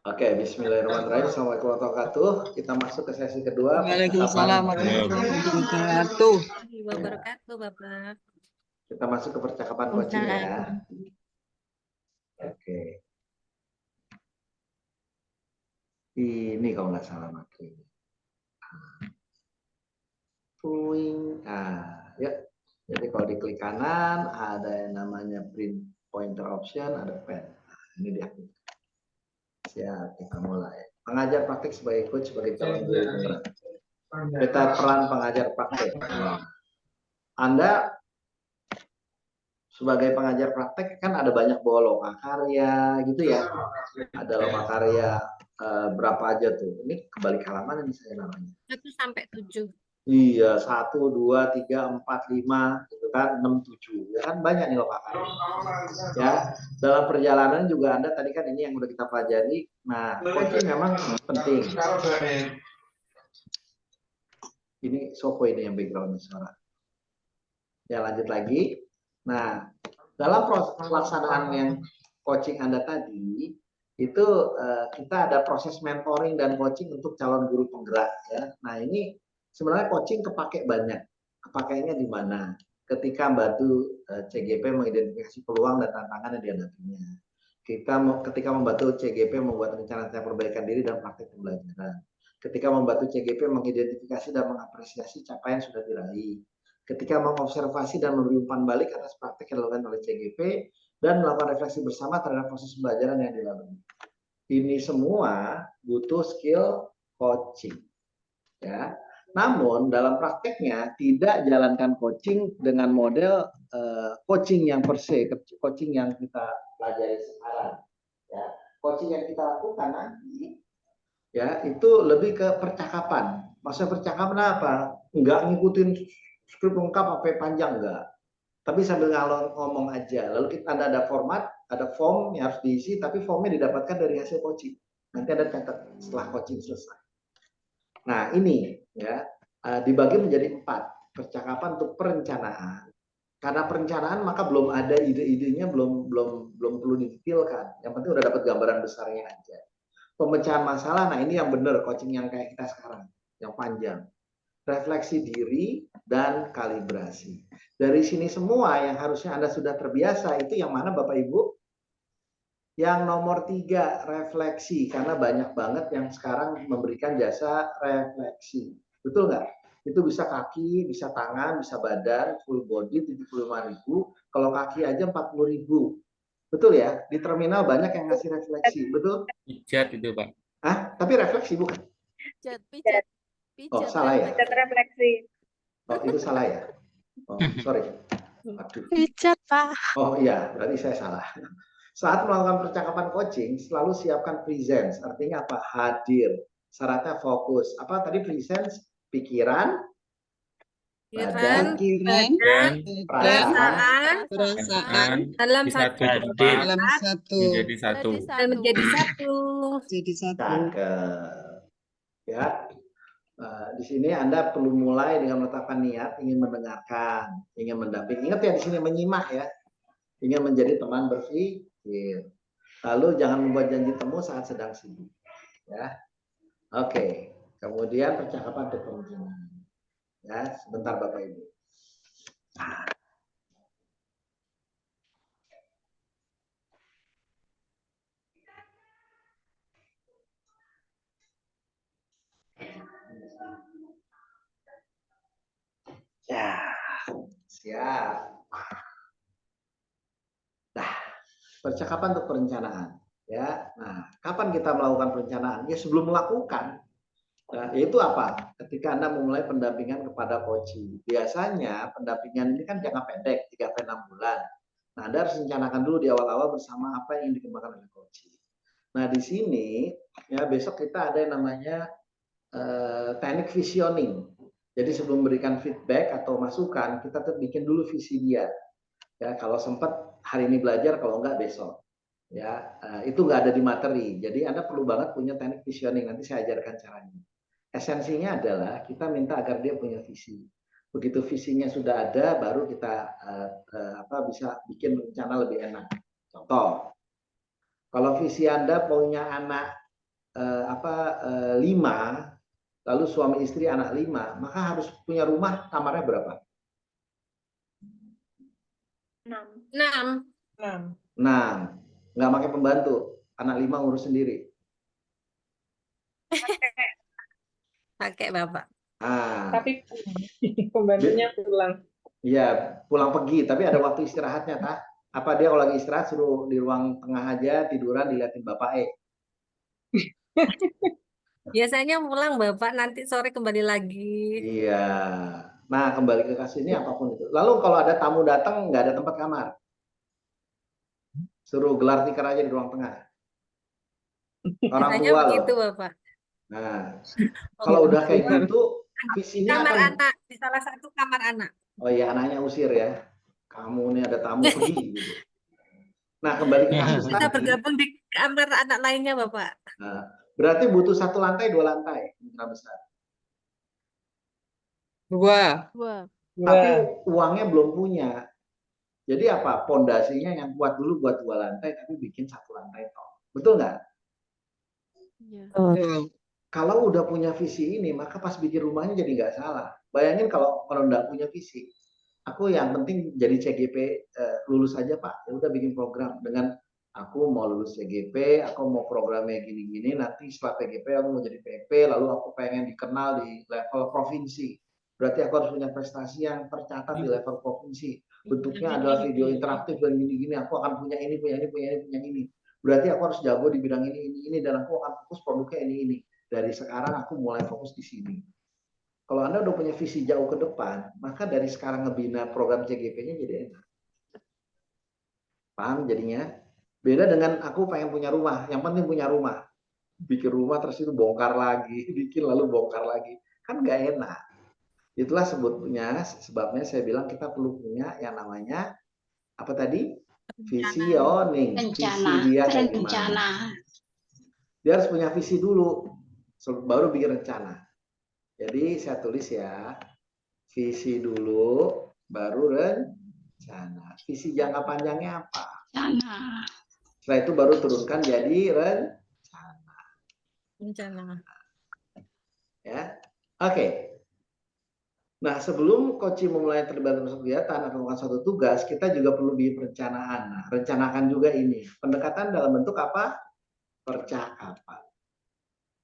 Oke, bismillahirrahmanirrahim. Assalamualaikum warahmatullahi wabarakatuh. Kita masuk ke sesi kedua. Waalaikumsalam warahmatullahi wabarakatuh, Bapak. Kita masuk ke percakapan coaching ya. Oke. Ini kalau nggak salah makin. Ya. Jadi kalau diklik kanan ada yang namanya print pointer option, ada pen. Ini dia. Siap, kita mulai. Pengajar praktik sebagai coach sebagai calon guru penggerak. Kita peran pengajar praktik. Anda sebagai pengajar praktek kan ada banyak lomba karya gitu ya. Ada lomba karya berapa aja tuh? Ini kebalik halaman ini saya namanya. 1 sampai 7. Iya, 1, 2, 3, 4, 5, gitu kan, 6, 7. Ya kan banyak nih lomba karya. Ya, dalam perjalanan juga Anda tadi kan ini yang udah kita pelajari. Nah, coaching memang penting. Ini Soko ini yang background suara. Ya, lanjut lagi. Nah, dalam proses pelaksanaan yang coaching Anda tadi, itu kita ada proses mentoring dan coaching untuk calon guru penggerak ya. Nah, ini sebenarnya coaching kepake banyak. Kepakainya di mana? Ketika membantu CGP mengidentifikasi peluang dan tantangan yang dihadapinya. Ketika membantu CGP membuat rencana perbaikan diri dan praktik pembelajaran. Ketika membantu CGP mengidentifikasi dan mengapresiasi capaian yang sudah diraih. Ketika mengobservasi dan memberi umpan balik atas praktik yang dilakukan oleh CGP dan melakukan refleksi bersama terhadap proses pembelajaran yang dilalui. Ini semua butuh skill coaching. Ya. Namun dalam prakteknya tidak jalankan coaching dengan model coaching yang per se, coaching yang kita pelajari sekarang. Ya. Coaching yang kita lakukan nanti ya itu lebih ke percakapan. Maksudnya percakapan apa? Enggak ngikutin skrip lengkap apa panjang enggak. Tapi sambil ngalor ngomong aja. Lalu kita ada format, ada form yang harus diisi, tapi formnya didapatkan dari hasil coaching. Nanti ada catat setelah coaching selesai. Nah ini ya dibagi menjadi 4 percakapan untuk perencanaan. Karena perencanaan maka belum ada ide-idenya, belum perlu didetailkan. Yang penting udah dapat gambaran besarnya aja. Pemecahan masalah, nah ini yang benar coaching yang kayak kita sekarang, yang panjang. Refleksi diri dan kalibrasi. Dari sini semua yang harusnya Anda sudah terbiasa itu yang mana Bapak Ibu? Yang nomor 3 refleksi, karena banyak banget yang sekarang memberikan jasa refleksi. Betul nggak? Itu bisa kaki, bisa tangan, bisa badan, full body 75.000. Kalau kaki aja 40.000. Betul ya? Di terminal banyak yang ngasih refleksi, betul? Pijat itu, Pak. Ah, tapi refleksi bukan? Pijat. Oh, salah ya? Pijat refleksi. Oh, itu salah ya? Oh, sorry. Aduh. Pijat, Pak. Oh iya, berarti saya salah. Saat melakukan percakapan coaching, selalu siapkan presence. Artinya apa? Hadir. Syaratnya fokus. Apa tadi presence? Pikiran, badan, perasaan dalam satu menjadi satu. menjadi satu. Ya. Di sini Anda perlu mulai dengan meletakkan niat, ingin mendengarkan, ingin mendampingi. Ingat ya di sini menyimak ya, ingin menjadi teman berpikir. Lalu jangan membuat janji temu saat sedang sibuk. Ya, oke. Kemudian percakapan untuk perencanaan. Ya, sebentar Bapak Ibu. Ya, siap. Nah, percakapan untuk perencanaan. Ya, nah, kapan kita melakukan perencanaan? Ya sebelum melakukan. Nah, itu apa? Ketika Anda memulai pendampingan kepada coaching. Biasanya pendampingan ini kan jangka pendek, 3-6 bulan. Nah, Anda harus rencanakan dulu di awal-awal bersama apa yang ingin dikembangkan oleh coaching. Nah, di sini ya besok kita ada yang namanya teknik visioning. Jadi sebelum memberikan feedback atau masukan, kita tuh bikin dulu visi dia. Ya, kalau sempat hari ini belajar, kalau enggak besok. Ya, itu enggak ada di materi. Jadi Anda perlu banget punya teknik visioning. Nanti saya ajarkan caranya. Esensinya adalah kita minta agar dia punya visi. Begitu visinya sudah ada, baru kita bisa bikin rencana lebih enak. Contoh, Kalau visi Anda punya anak 5, lalu suami istri anak 5, maka harus punya rumah kamarnya berapa? 6. 6. Nggak pakai pembantu. Anak 5 urus sendiri. Pakai Bapak. Tapi pembantunya pulang. Iya, pulang pergi, tapi ada waktu istirahatnya, tah? Apa dia kalau lagi istirahat suruh di ruang tengah aja tiduran diliatin bapak Biasanya pulang Bapak, nanti sore kembali lagi. Iya. Nah, kembali ke kasusnya apapun itu. Lalu kalau ada tamu datang nggak ada tempat kamar, suruh gelar tikar aja di ruang tengah. Orang Biasanya tua begitu loh. Bapak. Nah, kalau udah kayak gitu, visinya Kamar akan. anak, di salah satu kamar anak. Oh iya, anaknya usir ya. Kamu nih ada tamu pergi gitu. Nah, kembali ke kasus Kita tadi. bergabung di kamar anak lainnya Bapak. Nah, berarti butuh 1 lantai, 2 lantai, mitra besar. 2. Tapi uangnya belum punya. Jadi apa? Pondasinya yang kuat dulu buat 2 lantai, tapi bikin 1 lantai toh. Betul nggak? Kalau udah punya visi ini, maka pas bikin rumahnya jadi nggak salah. Bayangin kalau nggak punya visi, aku yang penting jadi CGP lulus aja Pak. Ya udah bikin program dengan aku mau lulus CGP, aku mau programnya gini-gini. Nanti setelah PGP aku mau jadi PP, lalu aku pengen dikenal di level provinsi. Berarti aku harus punya prestasi yang tercatat di level provinsi. Bentuknya adalah video interaktif dan gini-gini. Aku akan punya ini, punya ini, punya ini, punya ini. Berarti aku harus jago di bidang ini, dan aku akan fokus produknya ini. Dari sekarang aku mulai fokus di sini. Kalau Anda udah punya visi jauh ke depan, maka dari sekarang ngebina program CGP-nya jadi enak. Paham jadinya? Beda dengan aku pengen punya rumah, yang penting punya rumah. Bikin rumah terus itu bongkar lagi, bikin lalu bongkar lagi. Kan nggak enak. Itulah sebabnya saya bilang kita perlu punya yang namanya, apa tadi? Visioning. Visi dia kayak gimana. Dia harus punya visi dulu, baru bikin rencana. Jadi saya tulis ya, visi dulu, baru rencana. Visi jangka panjangnya apa? Setelah itu baru turunkan jadi Rencana. Ya, oke. Nah, sebelum coaching memulai terlibat dalam kegiatan atau melakukan suatu tugas, kita juga perlu bikin perencanaan. Nah, rencanakan juga ini. Pendekatan dalam bentuk apa? Percakapan.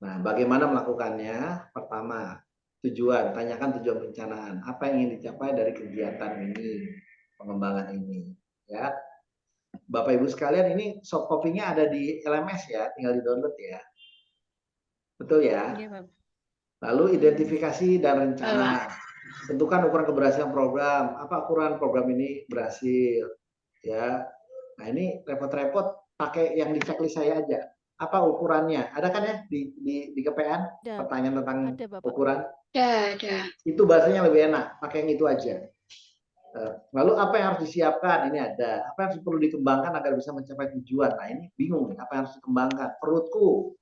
Nah, bagaimana melakukannya? Pertama, tujuan. Tanyakan tujuan perencanaan. Apa yang ingin dicapai dari kegiatan ini, pengembangan ini. Ya, Bapak Ibu sekalian, ini soft copy-nya ada di LMS ya, tinggal di-download ya. Betul ya? Lalu identifikasi dan rencana. Tentukan ukuran keberhasilan program. Apa ukuran program ini berhasil? Ya. Nah, ini repot-repot pakai yang di checklist saya aja. Apa ukurannya? Ada kan ya di KPN? Pertanyaan tentang ukuran? Ada. Itu bahasanya lebih enak, pakai yang itu aja. Lalu apa yang harus disiapkan? Ini ada. Apa yang harus perlu dikembangkan agar bisa mencapai tujuan? Nah, ini bingung nih, apa yang harus dikembangkan? Perutku,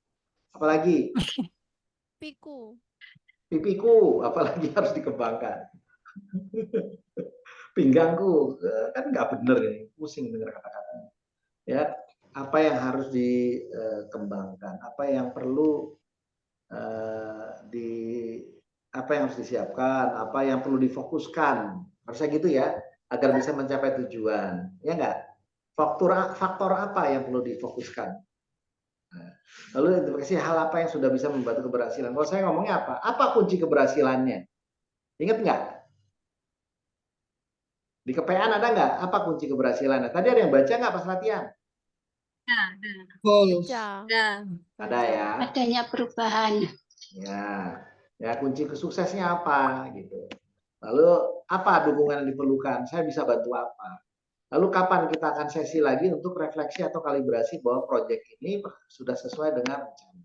apalagi? Pipiku, apalagi harus dikembangkan? Pinggangku, kan nggak bener ini, pusing dengar kata-katanya. Ya, apa yang harus dikembangkan? Apa yang perlu apa yang harus disiapkan? Apa yang perlu difokuskan? Harusnya gitu ya, agar bisa mencapai tujuan. Ya nggak? Faktor apa yang perlu difokuskan? Lalu identifikasi hal apa yang sudah bisa membantu keberhasilan. Kalau saya ngomongnya apa? Apa kunci keberhasilannya? Ingat nggak? Di KPN ada nggak? Apa kunci keberhasilannya? Tadi ada yang baca nggak pas latihan? Ada ya. Adanya perubahan. Ya kunci kesuksesnya apa gitu. Lalu apa dukungan yang diperlukan? Saya bisa bantu apa? Lalu kapan kita akan sesi lagi untuk refleksi atau kalibrasi bahwa proyek ini sudah sesuai dengan rencana?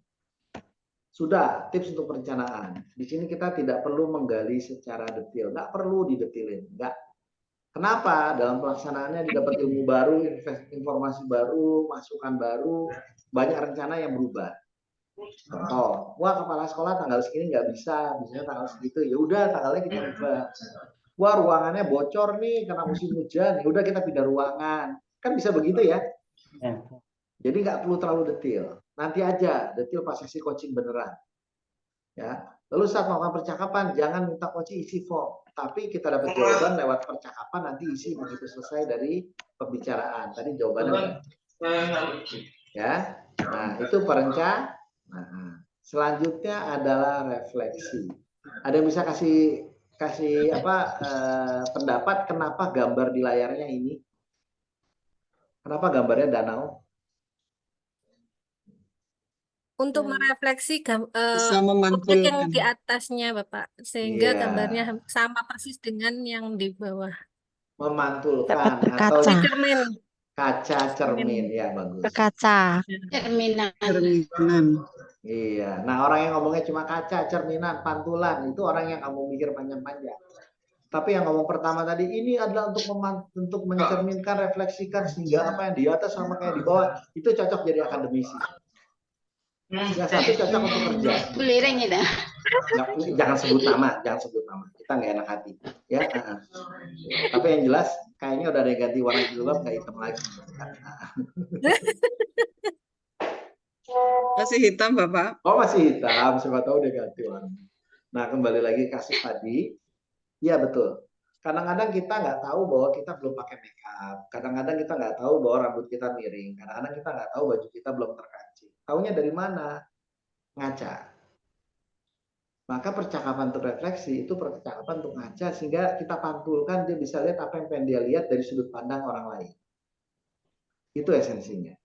Sudah, tips untuk perencanaan. Di sini kita tidak perlu menggali secara detail, nggak perlu didetilin, nggak. Kenapa? Dalam pelaksanaannya didapat ilmu baru, informasi baru, masukan baru, banyak rencana yang berubah. Contoh, wah kepala sekolah tanggal segini nggak bisa, biasanya tanggal segitu, ya udah tanggalnya kita ubah. Wah ruangannya bocor nih karena musim hujan, ya udah kita pindah ruangan. Kan bisa begitu ya? Jadi nggak perlu terlalu detail. Nanti aja detail pas sesi coaching beneran. Ya. Lalu saat melakukan percakapan, jangan minta coach isi form. Tapi kita dapat jawaban lewat percakapan, nanti isi begitu selesai dari pembicaraan. Tadi jawabannya. Ya. Nah, itu perencanaan. Nah, selanjutnya adalah refleksi. Ada yang bisa kasih pendapat kenapa gambar di layarnya ini? Kenapa gambarnya danau? Untuk merefleksi Bisa objek yang memantulkan. di atasnya, Bapak, sehingga Iya. gambarnya sama persis dengan yang di bawah. Memantulkan Dapat atau berkaca. Cermin. kaca cermin, ya bagus. Berkaca. Cerminan. Cerminan. Iya. Nah, orang yang ngomongnya cuma kaca, cerminan, pantulan, itu orang yang kamu mikir panjang-panjang. Tapi yang ngomong pertama tadi, ini adalah untuk mencerminkan, refleksikan sehingga apa yang di atas sama kayak di bawah itu cocok jadi akademisi. Ya, satu cocok untuk kerja. Kulireng itu. Jangan sebut nama, kita nggak enak hati. Ya. Tapi yang jelas kayaknya udah ada yang ganti warna jilbab, nggak hitam lagi. Masih hitam, Bapak. Oh, masih hitam, siapa tahu dia ganti warna. Nah, kembali lagi kasus tadi. Ya, betul. Kadang-kadang kita nggak tahu bahwa kita belum pakai make up. Kadang-kadang kita nggak tahu bahwa rambut kita miring. Kadang-kadang kita nggak tahu baju kita belum terkancing. Taunya dari mana? Ngaca. Maka percakapan untuk refleksi itu percakapan untuk ngaca sehingga kita pantulkan, dia bisa lihat apa yang pengen dia lihat dari sudut pandang orang lain. Itu esensinya.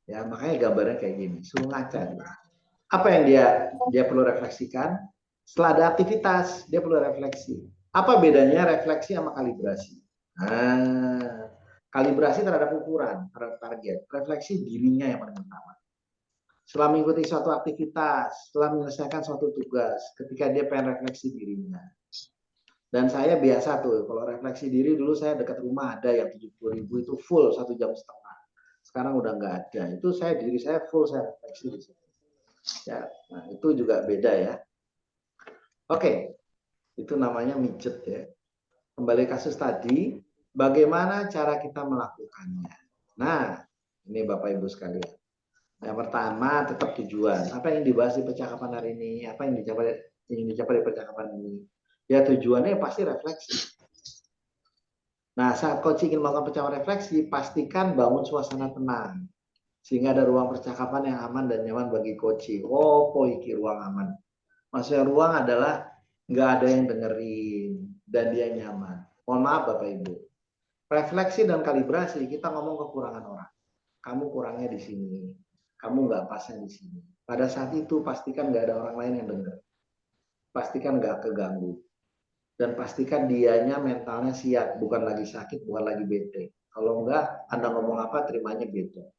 Ya, makanya gambarnya kayak gini, suruh ngaca. Apa yang dia perlu refleksikan? Setelah ada aktivitas, dia perlu refleksi. Apa bedanya refleksi sama kalibrasi? Nah, kalibrasi terhadap ukuran, terhadap target. Refleksi dirinya yang paling utama. Setelah mengikuti suatu aktivitas, setelah menyelesaikan suatu tugas, ketika dia pengen refleksi dirinya. Dan saya biasa tuh, kalau refleksi diri dulu saya dekat rumah ada yang 70.000 itu full 1,5 jam. Sekarang udah nggak ada. Itu diri saya full, saya refleksi di situ. Ya, nah itu juga beda ya. Oke, itu namanya mijet ya. Kembali kasus tadi, bagaimana cara kita melakukannya? Nah, ini Bapak Ibu sekalian. Yang pertama, tetap tujuan. Apa yang dibahas di percakapan hari ini? Apa yang dicapai di percakapan ini? Ya tujuannya pasti refleksi. Nah, saat coach ingin melakukan percakapan refleksi, pastikan bangun suasana tenang. Sehingga ada ruang percakapan yang aman dan nyaman bagi coach. Oh, poiki ruang aman. Maksudnya ruang adalah nggak ada yang dengerin dan dia nyaman. Mohon maaf Bapak Ibu. Refleksi dan kalibrasi, kita ngomong kekurangan orang. Kamu kurangnya di sini. Kamu nggak pasnya di sini. Pada saat itu pastikan nggak ada orang lain yang dengar. Pastikan nggak keganggu. Dan pastikan dianya mentalnya siap, bukan lagi sakit, bukan lagi bete. Kalau enggak, Anda ngomong apa, terimanya bete.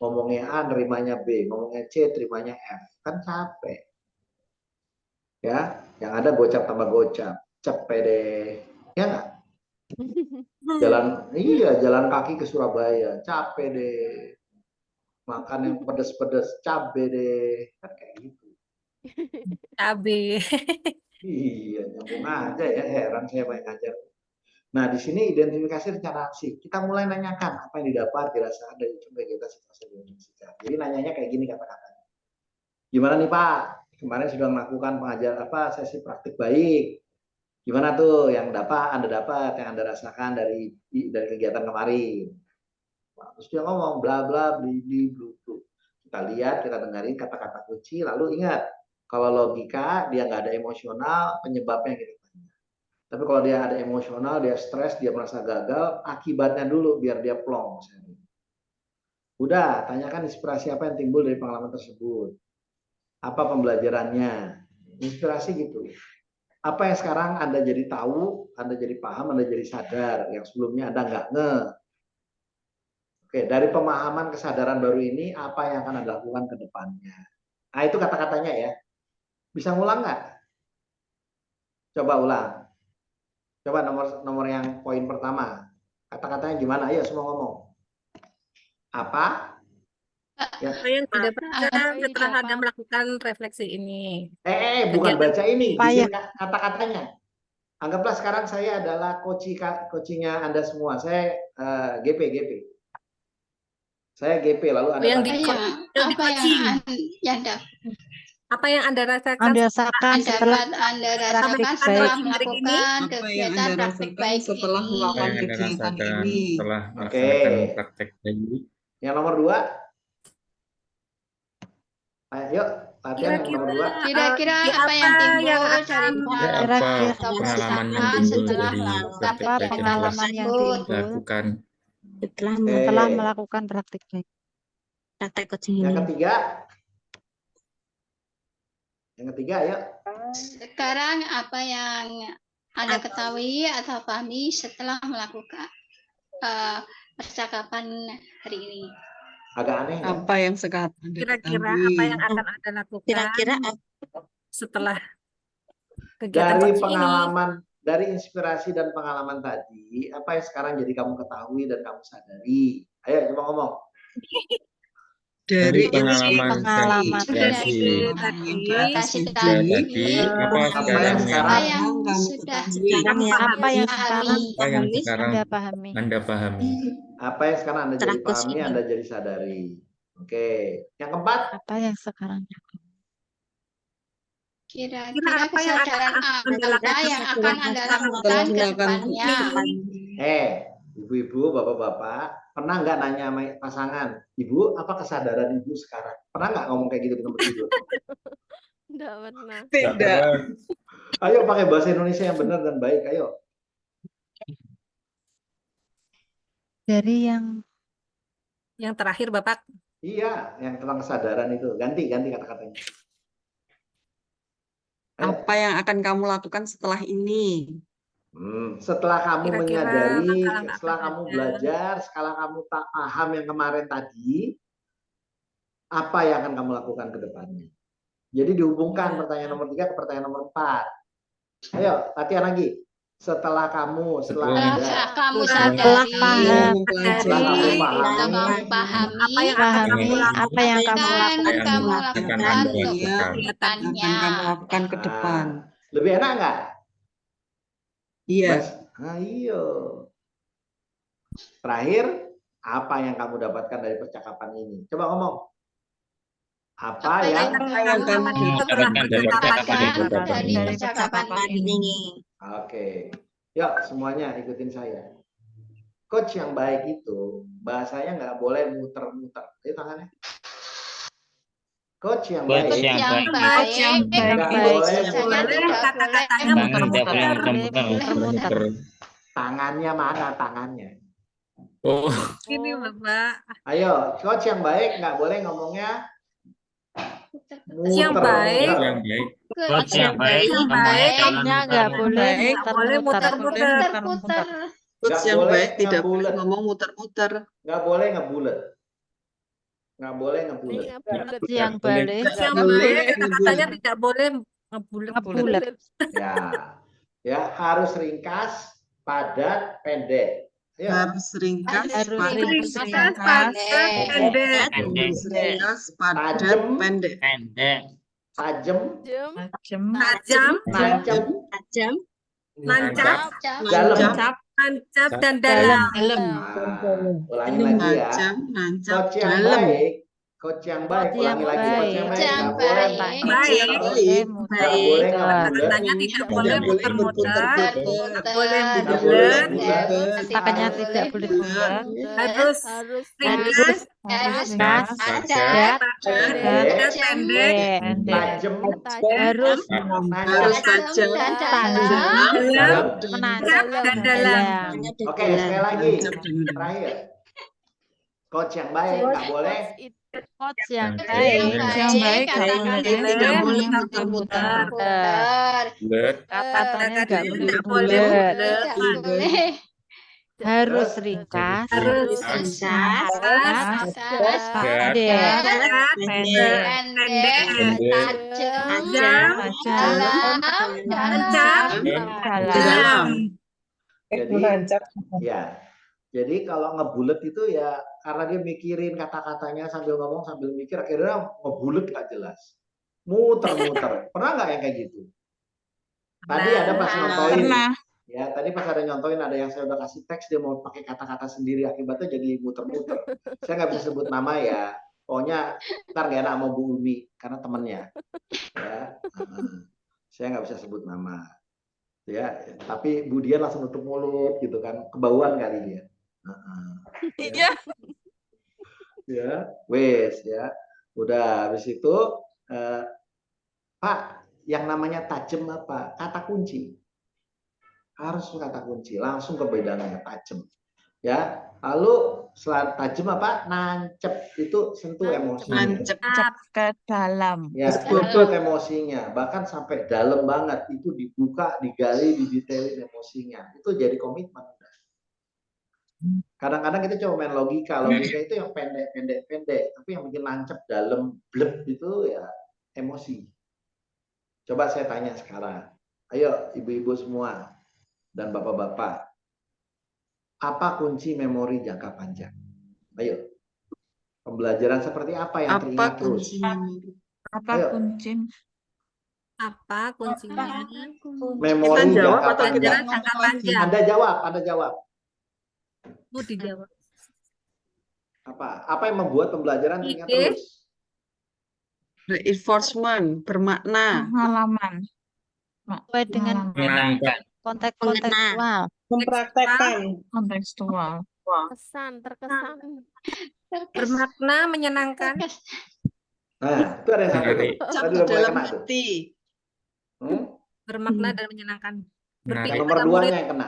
Ngomongnya A, terimanya B. Ngomongnya C, terimanya F. Kan capek. Ya, yang ada gocap tambah gocap. Cepet deh. Ya nggak? Jalan kaki ke Surabaya. Capek deh. Makan yang pedes-pedes, cabe deh. Kan kayak gitu. Cabe. Iya, nyambung aja ya. Heran saya main ngajar. Nah, di sini identifikasi rencana aksi. Kita mulai nanyakan apa yang didapat, dirasakan dari kegiatan situasi dimensikan. Jadi nanyanya kayak gini kata-katanya. Gimana nih Pak? Kemarin sudah melakukan sesi praktik baik. Gimana tuh yang Anda dapat, yang Anda rasakan dari kegiatan kemarin? Terus dia ngomong bla bla bli bli blu blu. Kita lihat, kita dengarin kata-kata kunci, lalu ingat kalau logika dia nggak ada emosional, penyebabnya kita tanya. Tapi kalau dia ada emosional, dia stres, dia merasa gagal, akibatnya dulu biar dia plong. Udah, tanyakan inspirasi apa yang timbul dari pengalaman tersebut. Apa pembelajarannya? Inspirasi gitu. Apa yang sekarang Anda jadi tahu, Anda jadi paham, Anda jadi sadar, yang sebelumnya Anda nggak ngeh. Oke, dari pemahaman kesadaran baru ini, apa yang akan Anda lakukan ke depannya? Nah, itu kata-katanya ya. Bisa ngulang nggak? Coba ulang. Coba nomor yang poin pertama. Kata-katanya gimana? Ayo semua ngomong. Apa? Ya. Apa yang didapatkan setelah Anda melakukan refleksi ini? Bukan baca ini. Payah. Bikin kata-katanya. Anggaplah sekarang saya adalah coachingnya Anda semua. Saya GP. Saya GP, lalu Anda Yang tanya. di- Apa yang di coaching. Apa yang Anda rasakan Anda rasakan setelah Anda rasakan praktik setelah baik. melakukan Apa yang kegiatan Anda praktik rasakan baik setelah ini? melakukan Apa yang Anda kegiatan rasakan ini? setelah Oke. melaksanakan praktek tadi? Yang nomor 2. Ayo, latihan yang nomor 2. Kira-kira Ya, apa yang timbul yang dari akan Kira-kira atau pengalaman yang perasaan timbul setelah dari melakukan praktek apa baik yang telah pengalaman yang tersebut? timbul lakukan? setelah melakukan praktik baik? Yang ketiga. Yang ketiga, ayo. Sekarang apa yang Anda ketahui atau pahami setelah melakukan percakapan hari ini? Agak aneh ya? Apa yang sekarang Anda kira-kira ketahui? apa yang akan Anda lakukan setelah kegiatan Dari coaching ini? pengalaman, dari inspirasi dan pengalaman tadi, apa yang sekarang jadi kamu ketahui dan kamu sadari? Ayo coba ngomong. Dari pengalaman dan inspirasi. inspirasi Tadi, apa Apa yang sekarang sekarang kamu sudah ketahui? Apa yang sekarang apa yang sekarang Anda pahami? Anda pahami? Apa yang sekarang Anda jadi pahami, Anda jadi sadari. Oke. Yang keempat. Apa yang sekarang kira-kira apa yang kesadaran Anda apa yang akan Anda lakukan ke depannya? Ibu-ibu, bapak-bapak, pernah nggak nanya sama pasangan, Ibu, apa kesadaran Ibu sekarang? Pernah nggak ngomong kayak gitu di tempat tidur? Enggak pernah. Tidak. Ayo pakai bahasa Indonesia yang benar dan baik, ayo. dari Yang terakhir Bapak, Iya, yang tentang kesadaran itu. Ganti kata-katanya. Ayo. Apa yang akan kamu lakukan setelah ini? Setelah kamu Kira-kira menyadari, bakalan setelah apa kamu aja? belajar, setelah kamu tak paham yang kemarin tadi, apa yang akan kamu lakukan ke depannya? Jadi dihubungkan pertanyaan nomor 3 ke pertanyaan nomor 4. Ayo, latihan lagi. Setelah kamu Setelah kamu Setelah sadari, paham, setelah kamu setelah pahami, kamu pahami, apa yang kamu lakukan? akan kamu akan lakukan Anda untuk lakukan. Akan kedepannya. kamu lakukan ke depan? Lebih enak nggak? Iya. Iya. Terakhir, apa yang kamu dapatkan dari percakapan ini? Coba ngomong. Apa yang kamu dapatkan dari percakapan dari ini? percakapan ini? Oke. Yuk, semuanya ikutin saya. Coach yang baik itu, bahasanya nggak boleh muter-muter. Ayo tangannya. Coach yang baik. Yang baik, Nggak boleh kata-katanya Muter-muter. Tangannya mana tangannya? Oh, ini Bapak. Ayo, coach yang baik nggak boleh ngomongnya Yang baik. yang baik. Coach yang baik, Coachnya nggak boleh muter-muter. muter-muter. Coach yang baik tidak boleh ngomong muter-muter. Nggak boleh ngebulet. Nggak boleh ngebulet. yang balik Yang boleh baik kata-katanya tidak boleh ngebulet. Ya harus ringkas, padat, pendek. Ayo. Harus ringkas, Harus padat, Pendek. harus ringkas, padat, Tajam. pendek. Tajam, Tajam, nancep, nancap, dalam. nancap dan dalam. Ulangi lagi ya. Nancap, nancap, Coach yang dalam. baik, coach yang baik. Ulangi lagi. Coach yang baik. Nggak boleh Baik. nggak boleh ngebulet. Katanya tidak boleh muter-muter. Boleh Nggak boleh bulet. bulet. makanya tidak boleh bulat, Harus ringkas, ringkas, Padat, pendek, pendek, tajam, harus Harus tajam, dalam, menanjak dan dalam. Oke, sekali lagi. Terakhir. Coach yang baik nggak boleh. coach yang Yang baik baik, tidak boleh muter-muter. Bulet. katanya nggak boleh Tidak boleh bulat, Tidak boleh. harus ringkas, harus padat, Padat, pendek, pendek, tajam, tajam, dalam, dalam. Jadi kalau ngebulet itu ya karena dia mikirin kata-katanya sambil ngomong sambil mikir akhirnya ngebulet nggak jelas. Muter-muter. Pernah nggak yang kayak gitu? Tadi ada pas nontoin. Ya, tadi pas ada nyontoin ada yang saya udah kasih teks dia mau pakai kata-kata sendiri akibatnya jadi muter-muter. Saya nggak bisa sebut nama ya. Pokoknya ntar gak enak sama Bu Umi karena temennya. Ya, saya nggak bisa sebut nama. Ya, tapi Bu Dian langsung nutup mulut gitu kan, kebauan kali dia. Iya. Ya, wes ya. Udah habis itu Pak, yang namanya tajam apa? Kata kunci. Harus kata kunci, langsung ke bedanya tajam. Ya, lalu selain tajam apa? Nancep, itu sentuh emosi. Nancep. Cap ke dalam. Ya, sentuh emosinya, bahkan sampai dalam banget itu dibuka, digali, didetailin emosinya. Itu jadi komitmen. Kadang-kadang kita cuma main logika itu yang pendek, tapi yang bikin nancep dalam bleb itu ya emosi. Coba saya tanya sekarang, ayo ibu-ibu semua dan bapak-bapak, apa kunci memori jangka panjang? Ayo, pembelajaran seperti apa yang Apa teringat terus? kunci memori? Apa Ayo. kunci? Apa kuncinya? Memori Kita jawab jangka atau kita panjang. Jangka panjang. Anda jawab. Mau dijawab. Apa yang membuat pembelajaran teringat Ide. terus? Reinforcement, bermakna. Pengalaman. Sesuai dengan Menyenangkan. konteks kontekstual. Mempraktekkan. Kontekstual. Kesan, terkesan. Bermakna, menyenangkan. Nah, itu ada yang satu. Menarik. Tadi Cap udah mulai dalam kena tuh. hati. Bermakna dan menyenangkan. Menarik. Berpikir Yang nomor pada 2-nya murid. yang kena.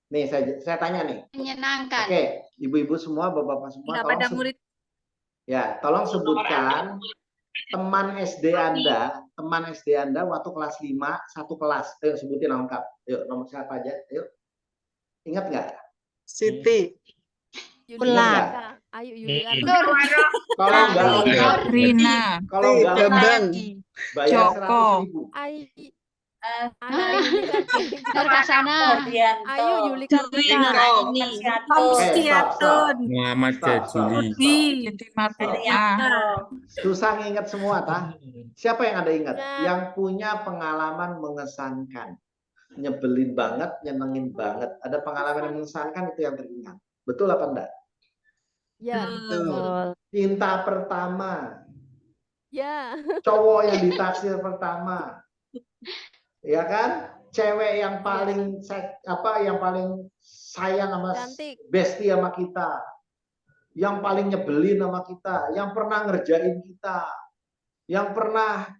Nih, saya tanya nih. Menyenangkan. Oke, ibu-ibu semua, bapak-bapak semua, Ya, pada tolong murid. tolong sebutkan teman SD Anda waktu kelas 5, satu kelas. Ayo sebutin lengkap. Ayo, nomor siapa aja? Ayo. Ingat nggak? Siti. Ulan. Ayu Yulian. Nur. Kalau nggak Nur. lengkap, Rina. kalau nggak lengkap, Bambang. bayar Joko. 100.000. Nur Kasana. Ayu Yuli Kartika. Siatun. Muhammad Jajuli. Di. Siti Mardianah. Susah nginget semua, tah? Siapa yang Anda ingat? Ingat. Yang punya pengalaman mengesankan. Nyebelin banget, nyenengin banget. Ada pengalaman yang mengesankan, itu yang teringat. Betul apa enggak? Ya. Betul. Cinta pertama. Ya. Cowok yang ditaksir pertama. Ya kan? Cewek yang paling yang paling sayang sama Cantik. bestie sama kita. Yang paling nyebelin sama kita, yang pernah ngerjain kita. Yang pernah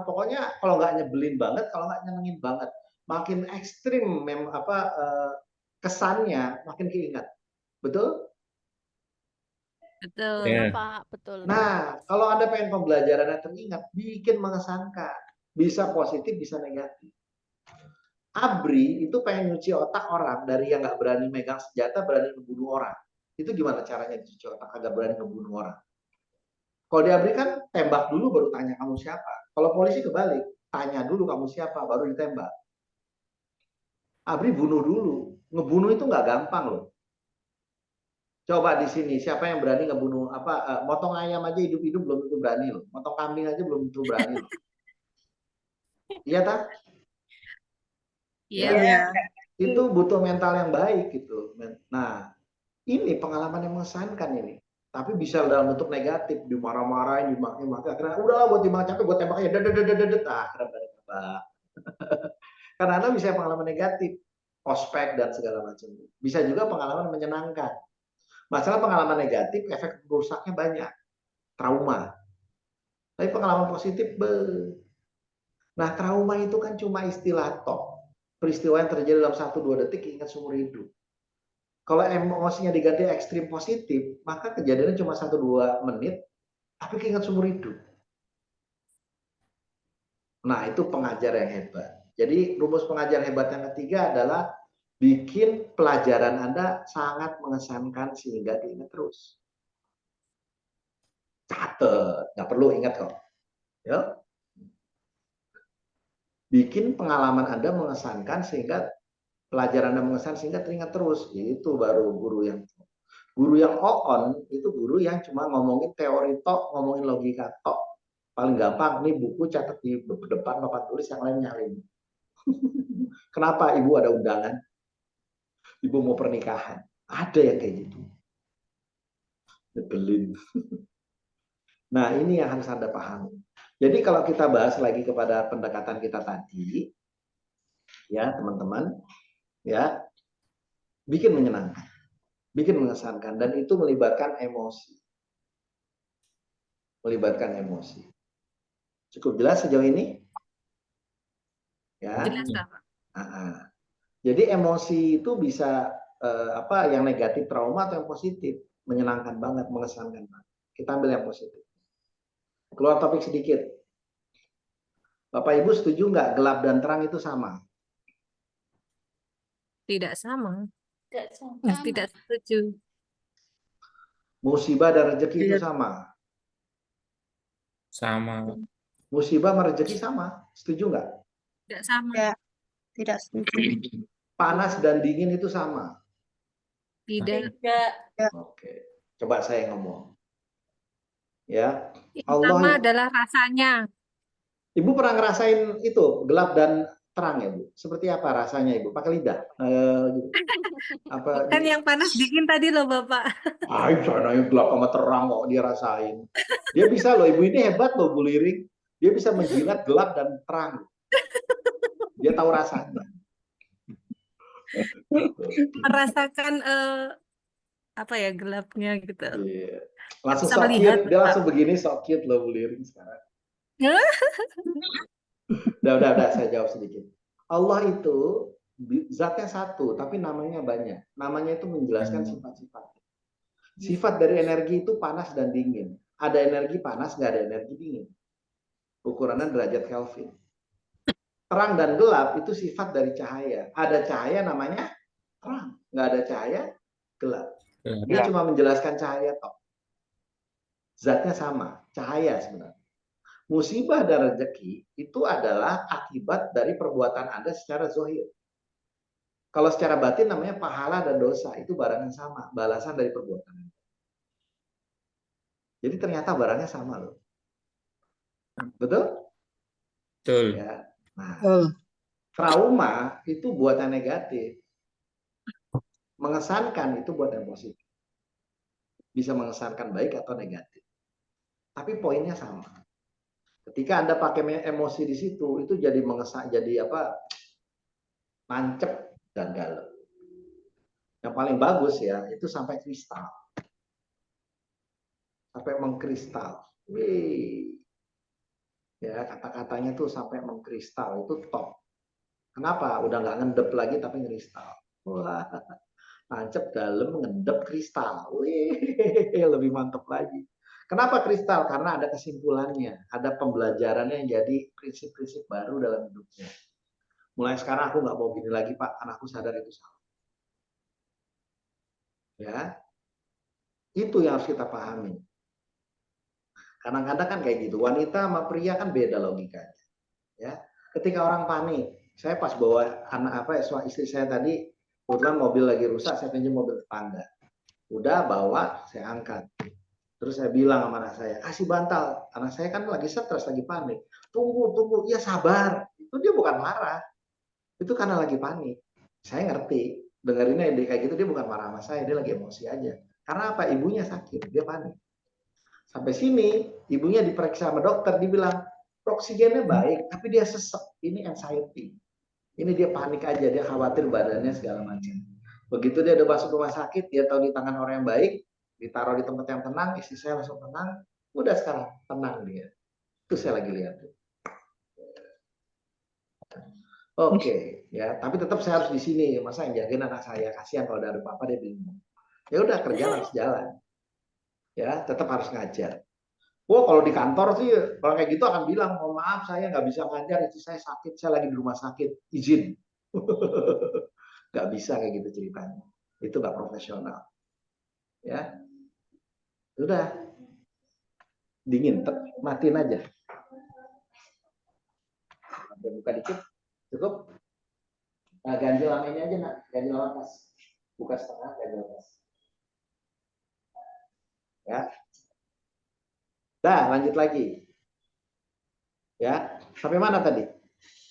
pokoknya kalau nggak nyebelin banget, kalau nggak nyenengin banget, makin ekstrim kesannya makin keingat. Betul? Betul. Ya. Pak, betul. Nah, kalau Anda pengen pembelajarannya teringat, bikin mengesankan. Bisa positif, bisa negatif. Abri itu pengen nyuci otak orang dari yang nggak berani megang senjata, berani ngebunuh orang. Itu gimana caranya dicuci otak agar berani ngebunuh orang? Kalau di Abri kan tembak dulu baru tanya kamu siapa. Kalau polisi kebalik, tanya dulu kamu siapa baru ditembak. Abri bunuh dulu. Ngebunuh itu nggak gampang loh. Coba di sini siapa yang berani ngebunuh motong ayam aja hidup-hidup belum tentu berani loh. Motong kambing aja belum tentu berani loh. Iya tak? Iya. Ya. Itu butuh mental yang baik gitu. Nah, ini pengalaman yang mengesankan ini. Tapi bisa dalam bentuk negatif, dimarah-marahin, dimaki-maki. Akhirnya udahlah buat dimaki capek, buat tembak aja, karena Anda bisa pengalaman negatif, ospek dan segala macam. Bisa juga pengalaman menyenangkan. Masalah pengalaman negatif, efek rusaknya banyak, trauma. Tapi pengalaman positif, nah trauma itu kan cuma istilah tok. Peristiwa yang terjadi dalam 1-2 detik ingat seumur hidup. Kalau emosinya diganti ekstrim positif, maka kejadiannya cuma 1-2 menit, tapi keinget seumur hidup. Nah, itu pengajar yang hebat. Jadi, rumus pengajar hebat yang ketiga adalah bikin pelajaran Anda sangat mengesankan sehingga diingat terus. Catat, nggak perlu ingat kok. Ya. Bikin pengalaman Anda mengesankan sehingga pelajaran Anda mengesankan sehingga teringat terus. Itu baru guru yang on itu guru yang cuma ngomongin teori tok, ngomongin logika tok. Paling gampang nih buku catat di depan papan tulis, yang lain nyalin. Kenapa ibu ada undangan? Ibu mau pernikahan. Ada yang kayak gitu. Nyebelin. Nah, ini yang harus Anda pahami. Jadi kalau kita bahas lagi kepada pendekatan kita tadi, ya teman-teman, ya bikin menyenangkan, bikin mengesankan, dan itu melibatkan emosi. Melibatkan emosi. Cukup jelas sejauh ini? Ya. Jelas, Pak. Jadi emosi itu bisa apa yang negatif trauma atau yang positif, menyenangkan banget, mengesankan banget. Kita ambil yang positif. Keluar topik sedikit. Bapak Ibu setuju nggak gelap dan terang itu sama? Tidak sama. Sama. Tidak setuju. Musibah dan rezeki itu Iya. sama? Sama. Musibah sama rezeki sama? Setuju nggak? Tidak sama. Ya, tidak setuju. Panas dan dingin itu sama? Tidak. Oke. Coba saya ngomong. Ya. Yang Allah. sama adalah rasanya. Ibu pernah ngerasain itu gelap dan terang ya, Bu? Seperti apa rasanya, Ibu? Pakai lidah? Gitu. Apa? Kan yang panas dingin tadi loh, Bapak. Sana yang gelap sama terang kok dia rasain. Dia bisa loh, Ibu ini hebat loh, Bu Lirik. Dia bisa menjilat gelap dan terang. Dia tahu rasanya. Merasakan apa ya, gelapnya gitu. Iya. Langsung Bisa sok melihat, cute. Dia Pak. langsung begini sok cute loh, Bu Lirik sekarang. Udah, saya jawab sedikit. Allah itu zatnya satu, tapi namanya banyak. Namanya itu menjelaskan sifat-sifat. Sifat dari energi itu panas dan dingin. Ada energi panas, nggak ada energi dingin. Ukurannya derajat Kelvin. Terang dan gelap itu sifat dari cahaya. Ada cahaya namanya terang, nggak ada cahaya gelap. Dia cuma menjelaskan cahaya toh. Zatnya sama, cahaya sebenarnya. Musibah dan rezeki itu adalah akibat dari perbuatan Anda secara zahir. Kalau secara batin namanya pahala dan dosa, itu barang yang sama, balasan dari perbuatan Anda. Jadi ternyata barangnya sama loh. Betul? Betul. Ya. Nah, Betul. trauma itu buatan negatif. Mengesankan itu buatan positif. Bisa mengesankan baik atau negatif. Tapi poinnya sama. Ketika Anda pakai emosi di situ, itu jadi mengesak, jadi apa? Nancep dan dalam. Yang paling bagus ya, itu sampai kristal. Sampai mengkristal. Wih. Ya, kata-katanya tuh sampai mengkristal, itu top. Kenapa? Udah nggak ngendep lagi tapi kristal. Wah, nancep dalam ngendep kristal. Wih, lebih mantap lagi. Kenapa kristal? Karena ada kesimpulannya, ada pembelajarannya yang jadi prinsip-prinsip baru dalam hidupnya. Mulai sekarang aku nggak mau gini lagi, Pak, karena aku sadar itu salah. Ya, itu yang harus kita pahami. Kadang-kadang kan kayak gitu, wanita sama pria kan beda logikanya. Ya, ketika orang panik, saya pas bawa anak istri saya tadi, kebetulan mobil lagi rusak, saya pinjam mobil tetangga. Udah bawa, saya angkat. Terus saya bilang sama anak saya, kasih bantal. Anak saya kan lagi stres, lagi panik. Tunggu, ya sabar. Itu dia bukan marah. Itu karena lagi panik. Saya ngerti. Dengerinnya dia kayak gitu, dia bukan marah sama saya. Dia lagi emosi aja. Karena apa? Ibunya sakit, dia panik. Sampai sini, ibunya diperiksa sama dokter, dibilang, oksigennya baik, tapi dia sesek. Ini anxiety. Ini dia panik aja, dia khawatir badannya segala macam. Begitu dia udah masuk rumah sakit, dia tahu di tangan orang yang baik, ditaruh di tempat yang tenang, istri saya langsung tenang, udah sekarang tenang dia. Itu saya lagi lihat. Oke, ya, tapi tetap saya harus di sini. Masa yang jagain anak saya, kasihan kalau ada apa-apa dia bingung. Ya udah, kerjaan harus jalan. Ya, tetap harus ngajar. Wah, kalau di kantor sih, kalau kayak gitu akan bilang, mohon maaf saya nggak bisa ngajar, istri saya sakit, saya lagi di rumah sakit, izin. Nggak bisa kayak gitu ceritanya. Itu nggak profesional. Ya, udah dingin, matiin aja. Buka dikit, cukup. Nah, ganjil lamanya aja, nak, ganjil lapas. Buka setengah, ganjil lapas. Ya. Dah, lanjut lagi. Ya, sampai mana tadi?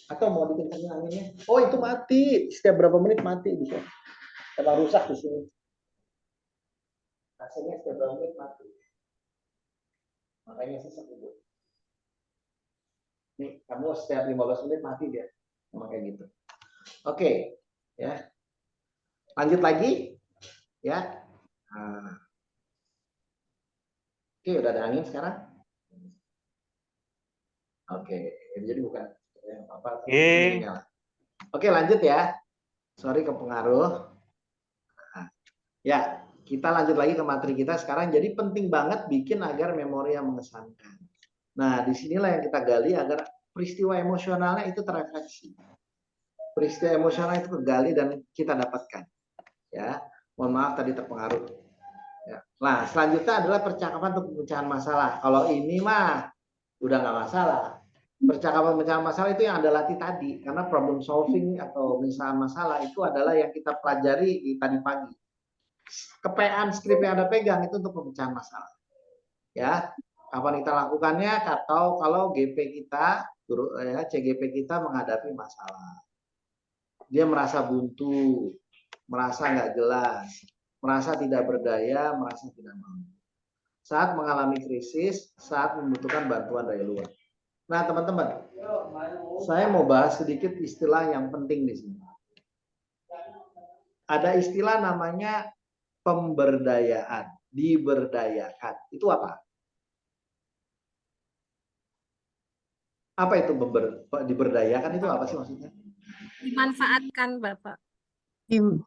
Atau mau dikencangin anginnya? Oh itu mati, setiap berapa menit mati bisa. Emang rusak di sini. AC-nya setiap berapa menit mati. Makanya sesak ibu. Nih, kamu setiap 15 menit mati dia. Emang kayak gitu. Oke, ya. Lanjut lagi, ya. Nah. Oke, udah ada angin sekarang. Oke, jadi bukan apa. Oke, lanjut ya. Sorry kepengaruh. Nah, ya, kita lanjut lagi ke materi kita sekarang. Jadi penting banget bikin agar memori yang mengesankan. Nah, disinilah yang kita gali agar peristiwa emosionalnya itu terefleksi. Peristiwa emosional itu kegali dan kita dapatkan. Ya, mohon maaf tadi terpengaruh. Ya. Nah, selanjutnya adalah percakapan untuk pemecahan masalah. Kalau ini mah udah nggak masalah. Percakapan pemecahan masalah itu yang Anda latih tadi, karena problem solving atau misalnya masalah itu adalah yang kita pelajari tadi pagi. Kepean skrip yang Anda pegang itu untuk pemecahan masalah. Ya, kapan kita lakukannya? Atau kalau GP kita, CGP kita menghadapi masalah. Dia merasa buntu, merasa nggak jelas, merasa tidak berdaya, merasa tidak mampu. Saat mengalami krisis, saat membutuhkan bantuan dari luar. Nah, teman-teman, saya mau bahas sedikit istilah yang penting di sini. Ada istilah namanya pemberdayaan, diberdayakan. Itu apa? Apa itu diberdayakan itu apa sih maksudnya? Dimanfaatkan, Bapak.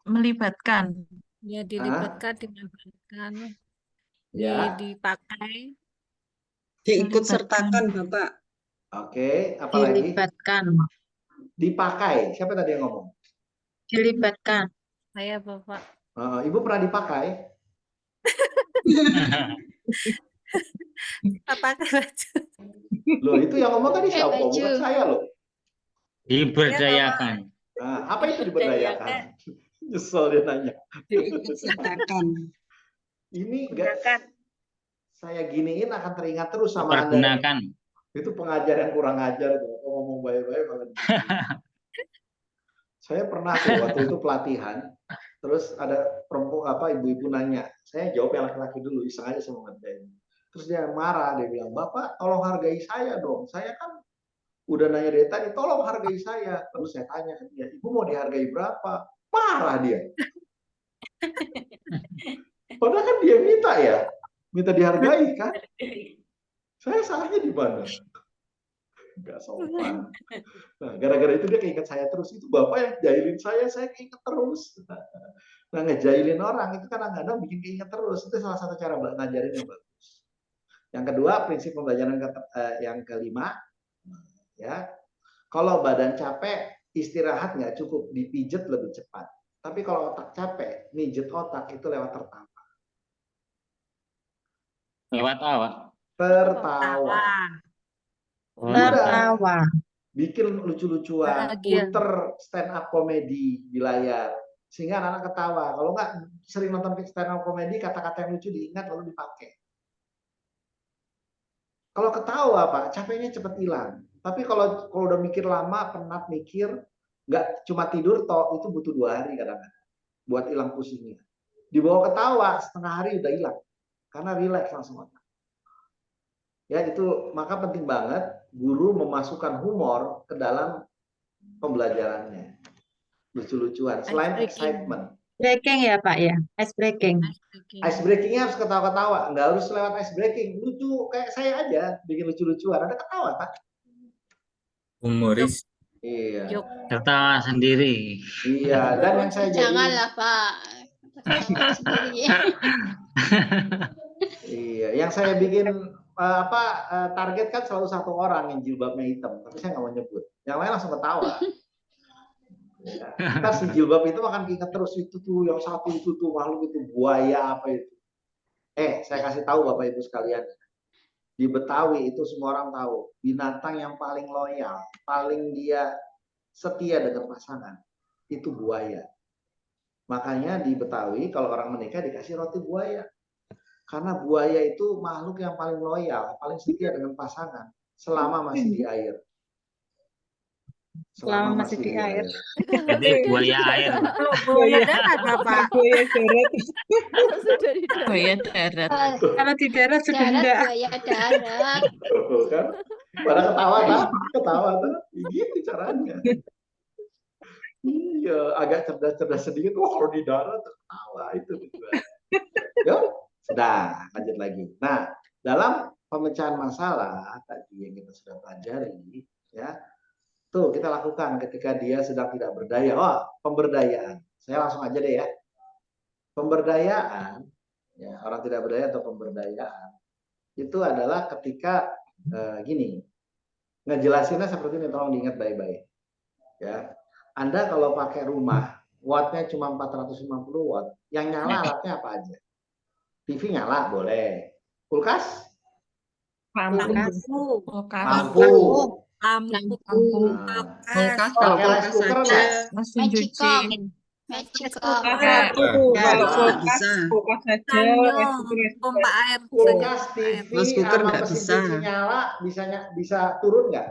Melibatkan. Ya, dilibatkan, dimanfaatkan, Ya. dipakai. Diikut sertakan, Bapak. Oke, apalagi? Dilibatkan. Dipakai. Siapa tadi yang ngomong? Dilibatkan. Saya, Bapak. Ibu pernah dipakai? Pakai baju. Loh, itu yang ngomong tadi siapa? baju. Bukan saya loh. Diberdayakan. Nah, apa itu diberdayakan? Nyesel dia nanya. Diikut sertakan. Ini enggak saya giniin akan teringat terus sama Anda. Pergunakan. Itu pengajar yang kurang ajar tuh. Ngomong baik-baik malah. Saya pernah tuh waktu itu pelatihan, terus ada perempuan ibu-ibu nanya, saya jawab yang laki-laki dulu, iseng aja saya mau ngerjain. Terus dia marah, dia bilang, "Bapak, tolong hargai saya dong. Saya kan udah nanya dari tadi, tolong hargai saya." Terus saya tanya ke dia, "Ibu mau dihargai berapa?" Marah dia. Padahal kan dia minta dihargai kan? Saya salahnya di mana? Enggak sopan. Nah, gara-gara itu dia keinget saya terus. Itu Bapak yang jahilin saya keinget terus. Nah, ngejailin orang itu kadang-kadang bikin keinget terus. Itu salah satu cara ngajarin yang bagus. Yang kedua, prinsip pembelajaran yang kelima, ya, kalau badan capek, istirahat nggak cukup, dipijet lebih cepat. Tapi kalau otak capek, mijet otak itu lewat tertawa. Lewat apa? Tertawa. Tertawa. Bikin lucu-lucuan, puter stand up komedi di layar sehingga anak-anak ketawa. Kalau nggak sering nonton stand up komedi, kata-kata yang lucu diingat lalu dipakai. Kalau ketawa Pak, capeknya cepat hilang. Tapi kalau udah mikir lama, penat mikir, nggak cuma tidur toh, itu butuh 2 hari kadang-kadang buat hilang pusingnya. Dibawa ketawa setengah hari udah hilang karena rileks langsung otak. Ya itu maka penting banget guru memasukkan humor ke dalam pembelajarannya. Lucu-lucuan selain excitement. Breaking ya Pak ya, ice breaking. Ice breakingnya harus ketawa-ketawa, nggak harus lewat ice breaking. Lucu kayak saya aja bikin lucu-lucuan, ada ketawa kan? Humoris. Iya. Tertawa sendiri. Iya, dan yang saya jadi Janganlah Pak. Ketawa sendiri. Iya, yang saya bikin target kan selalu 1 orang yang jilbabnya hitam, tapi saya nggak mau nyebut. Yang lain langsung ketawa. Ya. Ntar si jilbab itu akan keinget terus itu tuh yang satu itu tuh makhluk itu buaya apa itu. Saya kasih tahu Bapak Ibu sekalian. Di Betawi itu semua orang tahu binatang yang paling loyal, paling dia setia dengan pasangan itu buaya. Makanya di Betawi kalau orang menikah dikasih roti buaya. Karena buaya itu makhluk yang paling loyal, paling setia dengan pasangan selama masih di air. selama Selama masih masih di di air. air. Jadi buaya air, Pak. Kalau buaya darat, Bapak. Buaya darat. Kalau sudah di darat. Buaya darat. Eh, Kalau di darat sudah darat enggak. buaya darat. Tuh, kan? Pada ketawa tuh, gitu caranya. Iya, agak cerdas-cerdas sedikit. Wah, kalau di darat ketawa itu tujuannya. Yuk, sudah lanjut lagi. Nah, dalam pemecahan masalah tadi yang kita sudah pelajari, ya, tuh kita lakukan ketika dia sedang tidak berdaya. Oh, pemberdayaan. Saya langsung aja deh ya. Pemberdayaan, ya, orang tidak berdaya atau pemberdayaan itu adalah ketika gini, ngejelasinnya seperti ini, tolong diingat baik-baik. Ya, Anda kalau pakai rumah, wattnya cuma 450 watt, yang nyala alatnya apa aja? TV nyala boleh, kulkas Lampu, Kulkas. lampu, lampu, nah, kulkas, Kalau pakai rice kulkas cooker saja. nggak? Mesin Magic cuci. cup. Magic cup. Pakai. Kalau Nah, kulkas, Kulkas saja. Anyong, pompa air. kulkas, TV, Rice cooker sama nggak mesin bisa. cuci nyala, bisa turun nggak?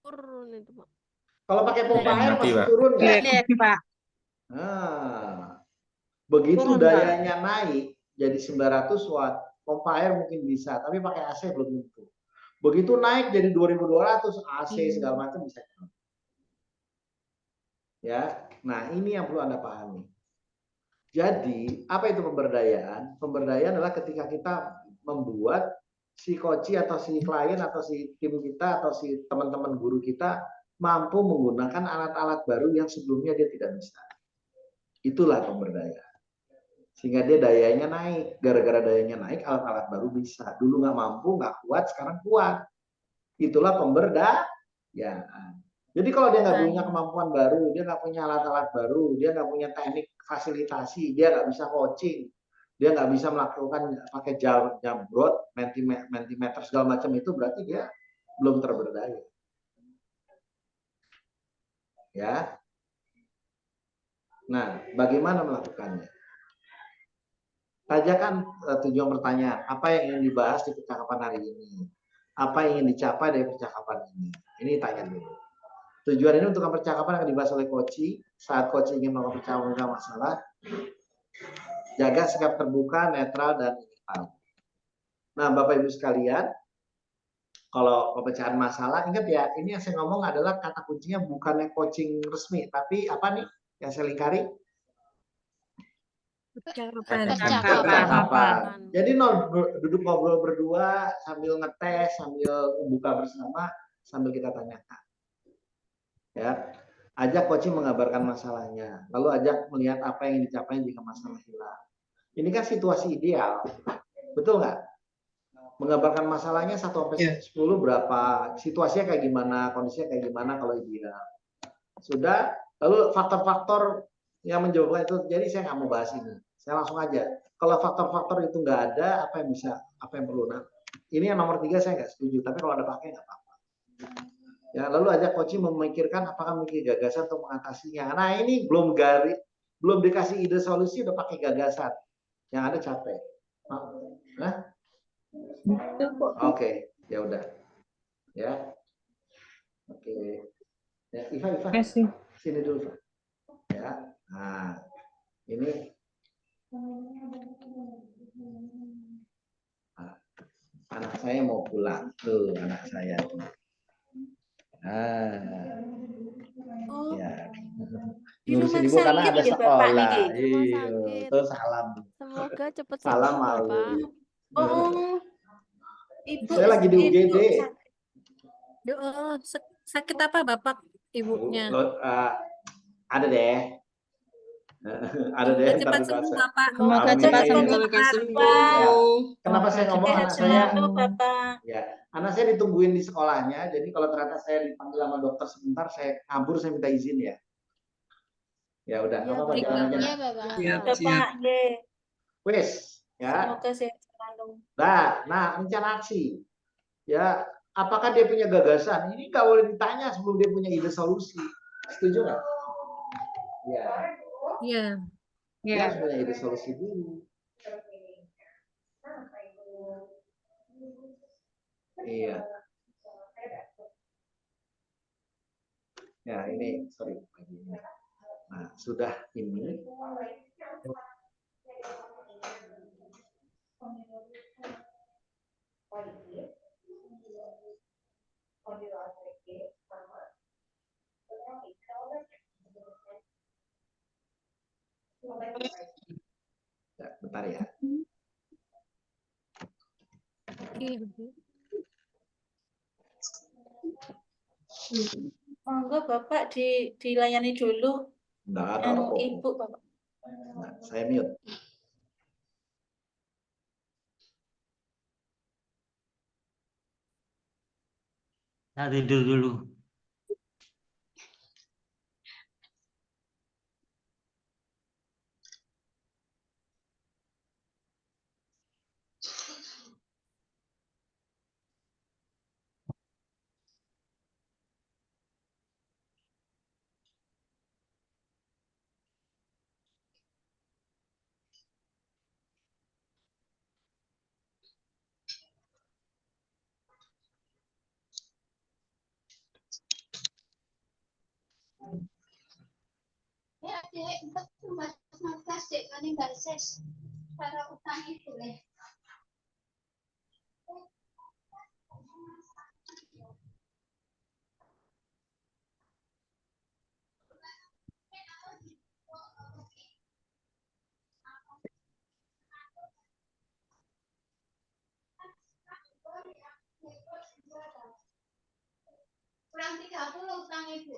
Turun itu, Pak. Kalau pakai pompa air Mati, masih Pak. turun nggak? Black, Pak. Nah, begitu Turun, Pak. dayanya naik jadi 900 watt, pompa air mungkin bisa, tapi pakai AC belum tentu. Begitu naik jadi 2200, AC segala macam bisa. Ya, nah ini yang perlu Anda pahami. Jadi, apa itu pemberdayaan? Pemberdayaan adalah ketika kita membuat si coach atau si klien atau si tim kita atau si teman-teman guru kita mampu menggunakan alat-alat baru yang sebelumnya dia tidak bisa. Itulah pemberdayaan. Sehingga dia dayanya naik. Gara-gara dayanya naik, alat-alat baru bisa. Dulu nggak mampu, nggak kuat, sekarang kuat. Itulah pemberdayaan. Jadi kalau dia nggak punya kemampuan baru, dia nggak punya alat-alat baru, dia nggak punya teknik fasilitasi, dia nggak bisa coaching, dia nggak bisa melakukan pakai jambrot, mentimeter segala macam, itu berarti dia belum terberdaya. Ya. Nah, bagaimana melakukannya? Tajakan tujuan pertanyaan, apa yang ingin dibahas di percakapan hari ini? Apa yang ingin dicapai dari percakapan ini? Ini tanya dulu. Tujuan ini untuk percakapan akan dibahas oleh coach. Saat coach ingin melakukan percakapan tentang masalah, jaga sikap terbuka, netral, dan tahu. Nah, Bapak Ibu sekalian, kalau pemecahan masalah, ingat ya, ini yang saya ngomong adalah kata kuncinya bukannya coaching resmi, tapi apa nih yang saya lingkari? Percakapan. Jadi duduk ngobrol berdua sambil ngetes, sambil buka bersama, sambil kita tanyakan. Ya, ajak coaching mengabarkan masalahnya, lalu ajak melihat apa yang dicapai jika masalah hilang. Ini kan situasi ideal, betul nggak? Mengabarkan masalahnya 1 sampai 10 berapa, situasinya kayak gimana, kondisinya kayak gimana kalau ideal. Sudah, lalu faktor-faktor yang menyebabkan itu, jadi saya nggak mau bahas ini. Saya langsung aja. Kalau faktor-faktor itu nggak ada, apa yang perlu? Nah, ini yang nomor 3 saya nggak setuju, tapi kalau ada pakai nggak apa-apa. Ya, lalu ajak coaching memikirkan apakah memiliki gagasan untuk mengatasinya. Nah, ini belum dikasih ide solusi udah pakai gagasan. Yang ada capek. Nah? Oke, ya udah. Ya. Oke. Ya, Iva. Sini dulu, Iva. Ya. Nah, ini anak saya mau pulang. Tuh, anak saya. Ya. Ngurusin ibu karena ada sekolah. Iya, itu salam. Semoga cepat Salam sembuh, Bapak. Oh, Ibu Saya lagi di UGD. Sakit apa Bapak ibunya? Ada deh. Ada deh, Semoga cepat ntar sembuh dibahas. Bapak. Semoga Amin. cepat sembuh. Semoga sembuh. Kenapa saya ngomong Sehat anak saya? Bapak. Ya, anak saya ditungguin di sekolahnya. Jadi kalau ternyata saya dipanggil sama dokter sebentar, saya kabur, saya minta izin ya. Ya udah, nggak apa-apa, jalan aja. Iya, Bapak. Bapak, Wes, ya. semoga sehat selalu. Nah, rencana aksi. Ya, apakah dia punya gagasan? Ini nggak boleh ditanya sebelum dia punya ide solusi. Setuju nggak? Ya. Iya. Dia harus punya ide solusi dulu. Iya. sudah ini. Ya, bentar ya. Monggo Bapak dilayani dulu Enggak ada anu apa-apa. Ibu Bapak. Nah, saya mute. Saya tidur dulu. Ya, Dek, untuk mas Dek, paling nggak ses. Para utang itu, Dek. Kurang 30 utang Ibu.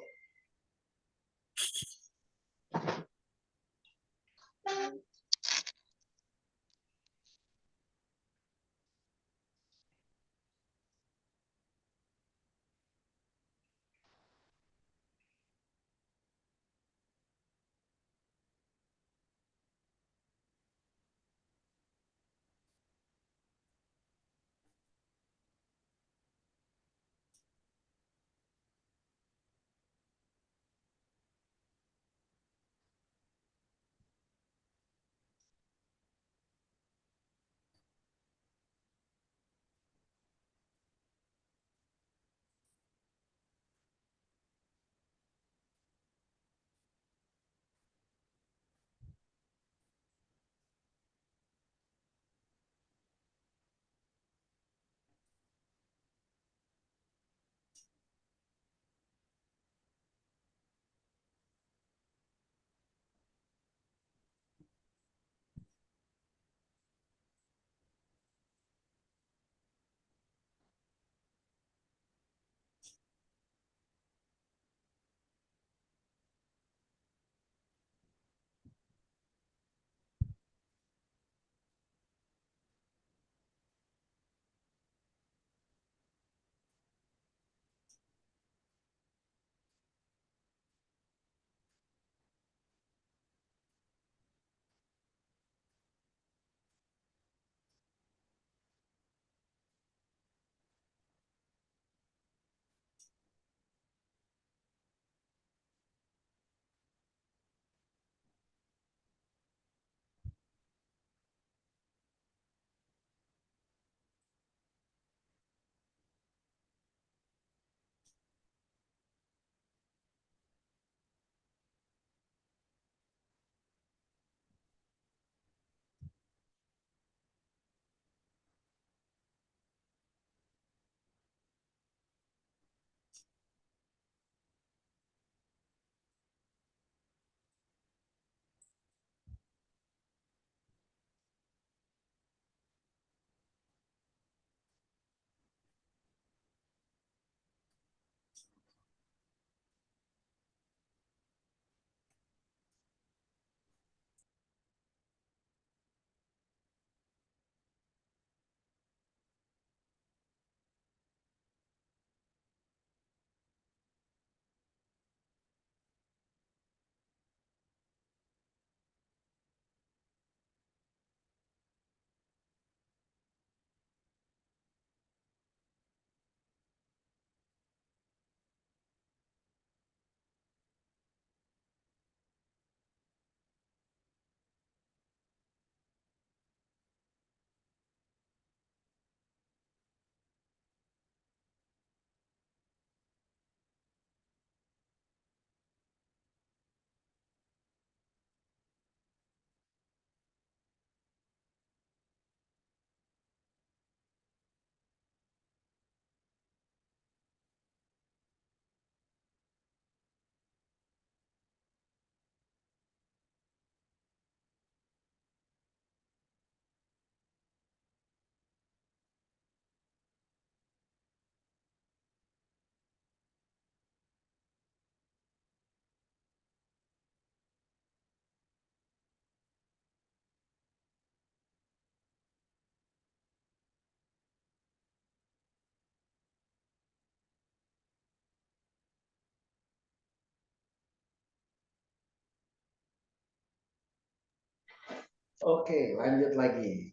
Oke, lanjut lagi.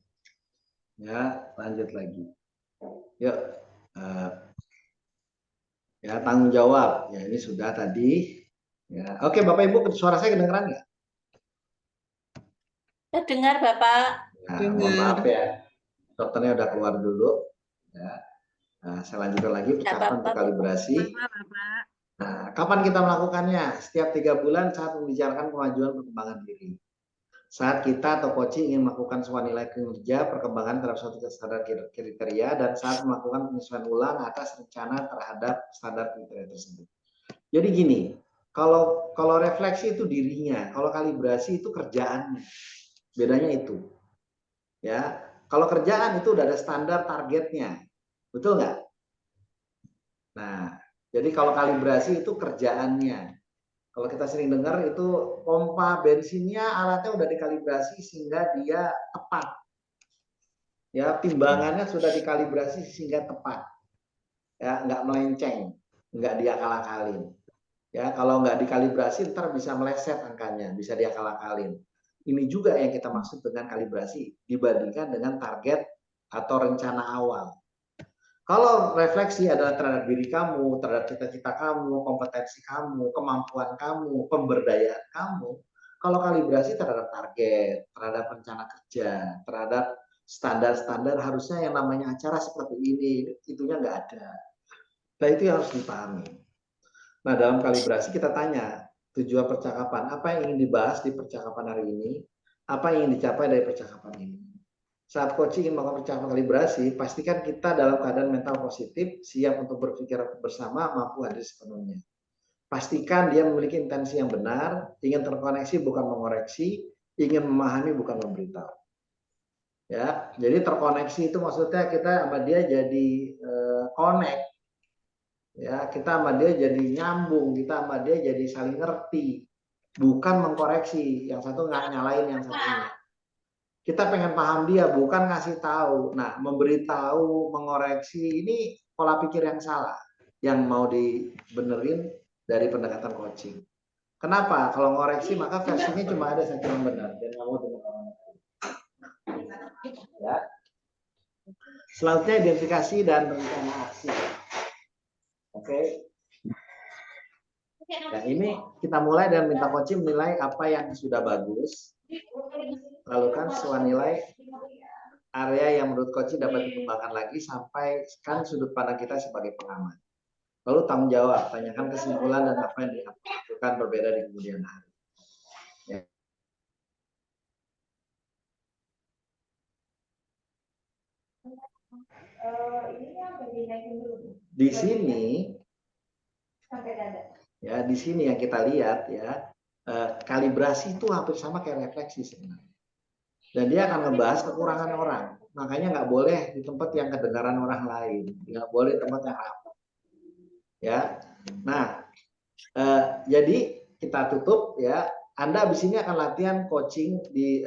Ya, lanjut lagi. Yuk. eh, ya, tanggung jawab. Ya, ini sudah tadi. Ya, oke, Bapak Ibu, suara saya kedengeran nggak? Dengar Bapak. Nah, mohon Dengar. maaf ya, dokternya udah keluar dulu. Ya, nah, saya lanjutkan lagi Tidak percakapan apa-apa, untuk Bapak. kalibrasi. Nah, kapan kita melakukannya? Setiap 3 bulan saat membicarakan kemajuan perkembangan diri. Saat kita atau coaching ingin melakukan sebuah nilai kinerja, perkembangan terhadap suatu standar kriteria, dan saat melakukan penyesuaian ulang atas rencana terhadap standar kriteria tersebut. Jadi gini, kalau refleksi itu dirinya, kalau kalibrasi itu kerjaannya. Bedanya itu. Ya, kalau kerjaan itu udah ada standar targetnya. Betul nggak? Nah, jadi kalau kalibrasi itu kerjaannya. Kalau kita sering dengar itu pompa bensinnya alatnya udah dikalibrasi sehingga dia tepat. Ya, timbangannya sudah dikalibrasi sehingga tepat. Ya, nggak melenceng, nggak diakal-akalin. Ya, kalau nggak dikalibrasi ntar bisa meleset angkanya, bisa diakal-akalin. Ini juga yang kita maksud dengan kalibrasi dibandingkan dengan target atau rencana awal. Kalau refleksi adalah terhadap diri kamu, terhadap cita-cita kamu, kompetensi kamu, kemampuan kamu, pemberdayaan kamu. Kalau kalibrasi terhadap target, terhadap rencana kerja, terhadap standar-standar harusnya yang namanya acara seperti ini, itunya nggak ada. Nah, itu yang harus dipahami. Nah, dalam kalibrasi kita tanya, tujuan percakapan, apa yang ingin dibahas di percakapan hari ini, apa yang ingin dicapai dari percakapan ini. Saat coaching ingin melakukan percakapan kalibrasi, pastikan kita dalam keadaan mental positif, siap untuk berpikir bersama, mampu hadir sepenuhnya. Pastikan dia memiliki intensi yang benar, ingin terkoneksi bukan mengoreksi, ingin memahami bukan memberitahu. Ya, jadi terkoneksi itu maksudnya kita sama dia jadi connect. Ya, kita sama dia jadi nyambung, kita sama dia jadi saling ngerti, bukan mengkoreksi. Yang satu nggak nyalain yang satunya. Kita pengen paham dia, bukan ngasih tahu. Nah, memberitahu, mengoreksi, ini pola pikir yang salah. Yang mau dibenerin dari pendekatan coaching. Kenapa? Kalau ngoreksi, maka versinya cuma ada satu yang benar. Dan kamu dengan orang lain. Ya. Selanjutnya identifikasi dan rencana aksi. Oke. Nah, ini kita mulai dan minta coaching menilai apa yang sudah bagus. Lalu kan sesuai nilai area yang menurut coaching dapat dikembangkan lagi sampai kan sudut pandang kita sebagai pengamat. Lalu tanggung jawab, tanyakan kesimpulan dan apa yang dilakukan berbeda di kemudian hari. Ya. Di sini, ya di sini yang kita lihat ya, kalibrasi itu hampir sama kayak refleksi sebenarnya. Dan dia akan ngebahas kekurangan orang. Makanya nggak boleh di tempat yang kedengaran orang lain, nggak boleh tempat yang rapat. Ya, nah, jadi kita tutup ya. Anda abis ini akan latihan coaching di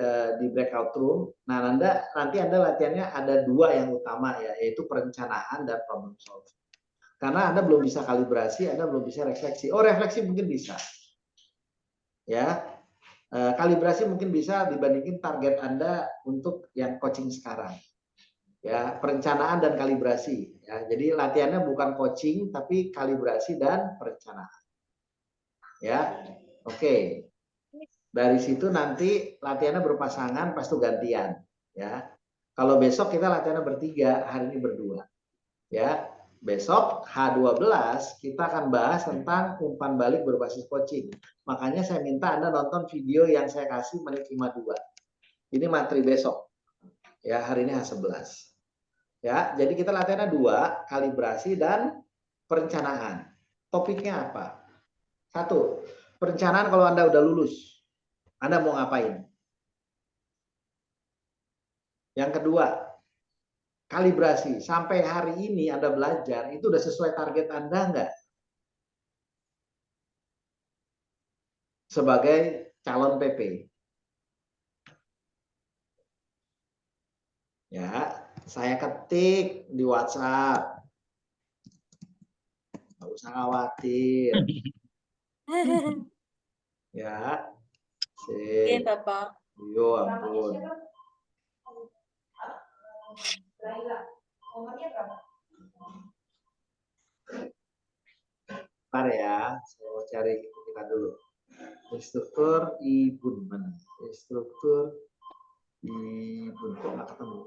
breakout room. Nah, nanti Anda latihannya ada 2 yang utama ya, yaitu perencanaan dan problem solving. Karena Anda belum bisa kalibrasi, Anda belum bisa refleksi. Oh, refleksi mungkin bisa. Ya, kalibrasi mungkin bisa dibandingin target Anda untuk yang coaching sekarang. Ya, perencanaan dan kalibrasi. Ya, jadi latihannya bukan coaching, tapi kalibrasi dan perencanaan. Ya, oke. Dari situ nanti latihannya berpasangan, pas itu gantian. Ya, kalau besok kita latihannya bertiga, hari ini berdua. Ya, besok H12 kita akan bahas tentang umpan balik berbasis coaching. Makanya saya minta Anda nonton video yang saya kasih menit 52. Ini materi besok. Ya, hari ini H11. Ya, jadi kita latihannya 2, kalibrasi dan perencanaan. Topiknya apa? 1, perencanaan kalau Anda udah lulus. Anda mau ngapain? Yang kedua, kalibrasi. Sampai hari ini Anda belajar, itu udah sesuai target Anda enggak? Sebagai calon PP. Ya, saya ketik di WhatsApp. Nggak usah khawatir. Ya. Oke, Sip. Bapak. Yo ampun. Bentar ya, saya mau cari kita dulu. Instruktur Ibun mana? Instruktur Ibun kok nggak ketemu?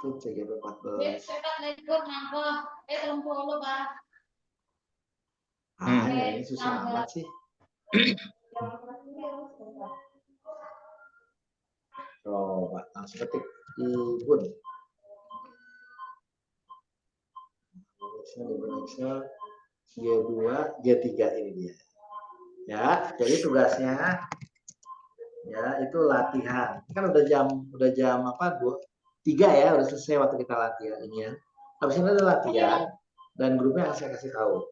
Tuh CGP 14. Ya, ini susah amat sih. Coba langsung ketik Ibun. Excel, G2, G3 ini dia. Ya, jadi tugasnya ya itu latihan. Ini kan udah jam apa? 3 ya, udah selesai waktu kita latihan ini ya. Habis ini ada latihan dan grupnya akan saya kasih tahu.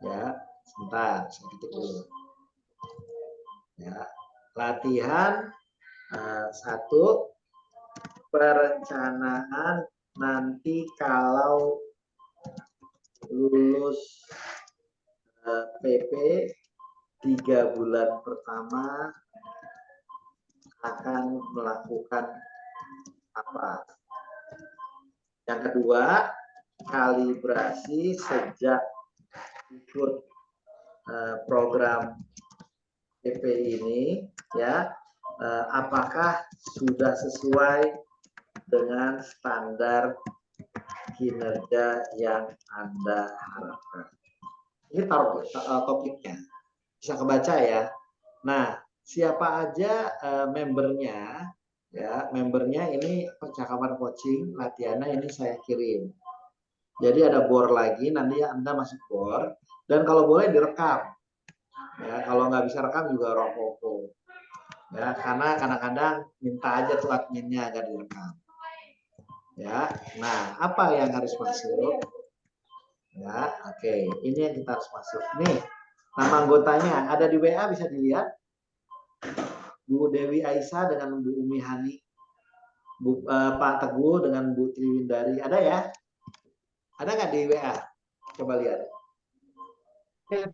Ya, sebentar, saya ketik dulu. Ya, latihan 1 perencanaan nanti kalau lulus PP 3 bulan pertama akan melakukan apa. Yang kedua, kalibrasi sejak ikut program PP ini ya, apakah sudah sesuai dengan standar kinerja yang Anda harapkan. Ini topiknya. Bisa kebaca ya. Nah, siapa aja membernya ya, membernya ini percakapan coaching latihannya ini saya kirim. Jadi ada bor lagi, nanti Anda masuk bor dan kalau boleh direkam. Ya, kalau nggak bisa rekam juga rokoko. Ya, karena kadang-kadang minta aja tuh adminnya agar direkam. Ya, nah apa yang harus masuk? Ya, oke, ini yang kita harus masuk. Nih, nama anggotanya ada di WA bisa dilihat. Bu Dewi Aisyah dengan Bu Umi Hani, Pak Teguh dengan Bu Triwindari, ada ya? Ada nggak di WA? Coba lihat.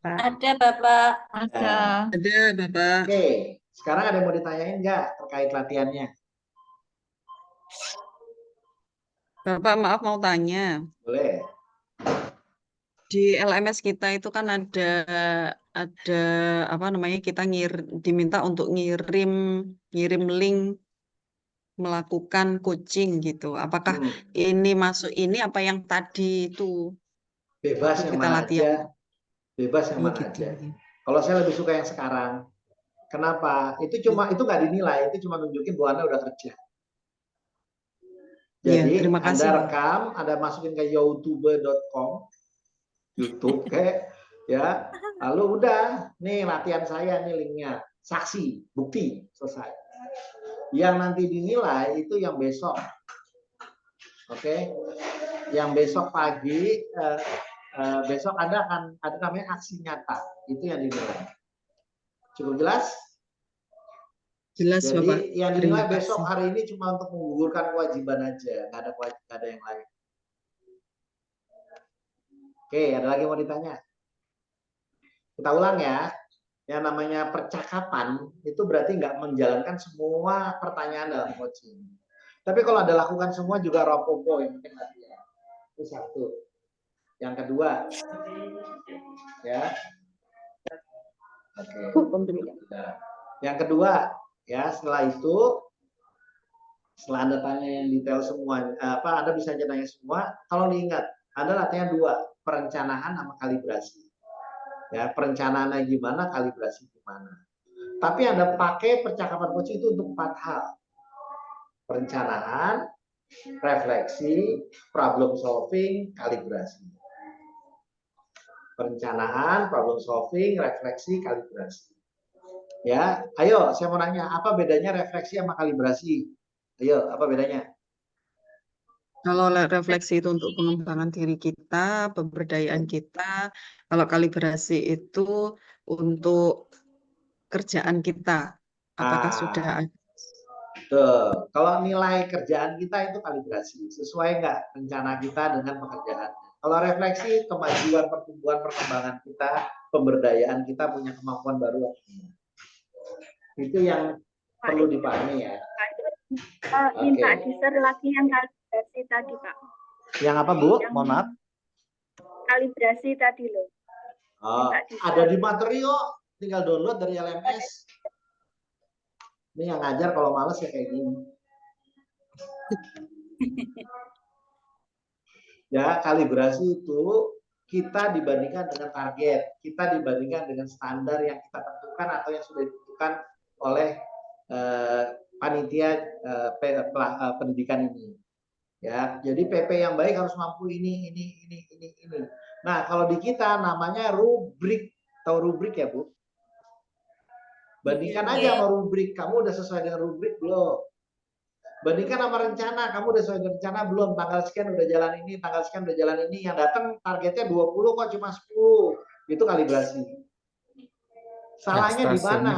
Ada, Bapak. Ada. Ada, Bapak. Oke, sekarang ada yang mau ditanyain nggak terkait latihannya? Bapak, maaf mau tanya. Boleh. Di LMS kita itu kan ada apa namanya, kita diminta untuk ngirim link melakukan coaching gitu. Apakah ini masuk ini apa yang tadi itu Bebas waktu yang kita mana latihan? aja. Bebas yang Oh mana gitu. aja. Kalau saya lebih suka yang sekarang. Kenapa? Itu nggak dinilai, itu cuma nunjukin bahwa Anda udah kerja. Iya, Jadi terima kasih, Anda Pak. rekam, Anda masukin ke youtube.com, YouTube kayak ya, lalu udah, nih latihan saya nih linknya, saksi, bukti, selesai. Yang nanti dinilai itu yang besok, oke? Yang besok pagi, besok Anda akan ada namanya aksi nyata, itu yang dinilai. Cukup jelas? Jelas, Jadi Bapak. yang Terima dinilai besok kasih. hari ini cuma untuk menggugurkan kewajiban aja, nggak ada yang lain. Oke, ada lagi mau ditanya? Kita ulang ya. Yang namanya percakapan itu berarti nggak menjalankan semua pertanyaan dalam coaching. Tapi kalau Anda lakukan semua juga ropopo yang penting latihan. Itu satu. Yang kedua, ya. Oke. Yang kedua, ya setelah itu, setelah Anda tanya yang detail semua, Anda bisa aja tanya semua. Kalau diingat, Anda latihan 2, perencanaan sama kalibrasi. Ya, perencanaannya gimana, kalibrasi gimana. Tapi Anda pakai percakapan coaching itu untuk 4 hal. Perencanaan, refleksi, problem solving, kalibrasi. Perencanaan, problem solving, refleksi, kalibrasi. Ya, ayo saya mau nanya, apa bedanya refleksi sama kalibrasi? Ayo, apa bedanya? Kalau refleksi itu untuk pengembangan diri kita, pemberdayaan kita. Kalau kalibrasi itu untuk kerjaan kita. Apakah sudah ada? Tuh, kalau nilai kerjaan kita itu kalibrasi, sesuai nggak rencana kita dengan pekerjaan. Kalau refleksi, kemajuan, pertumbuhan, perkembangan kita pemberdayaan kita punya kemampuan baru. Itu yang perlu dipahami ya. Minta Oke. di-share lagi yang kalibrasi tadi, Pak. Yang apa, Bu? Mohon maaf. Kalibrasi tadi loh. Oh, ada di materi kok. Tinggal download dari LMS. Ini yang ngajar kalau males ya kayak gini. Ya, kalibrasi itu kita dibandingkan dengan target, kita dibandingkan dengan standar yang kita tentukan atau yang sudah ditentukan oleh panitia pendidikan ini. Ya, jadi PP yang baik harus mampu ini. Nah, kalau di kita namanya rubrik. Tahu rubrik ya, Bu? Bandingkan aja sama rubrik. Kamu udah sesuai dengan rubrik belum? Bandingkan sama rencana. Kamu udah sesuai dengan rencana belum? Tanggal sekian udah jalan ini, tanggal sekian udah jalan ini. Yang datang targetnya 20 kok cuma 10. Itu kalibrasi. Salahnya di mana?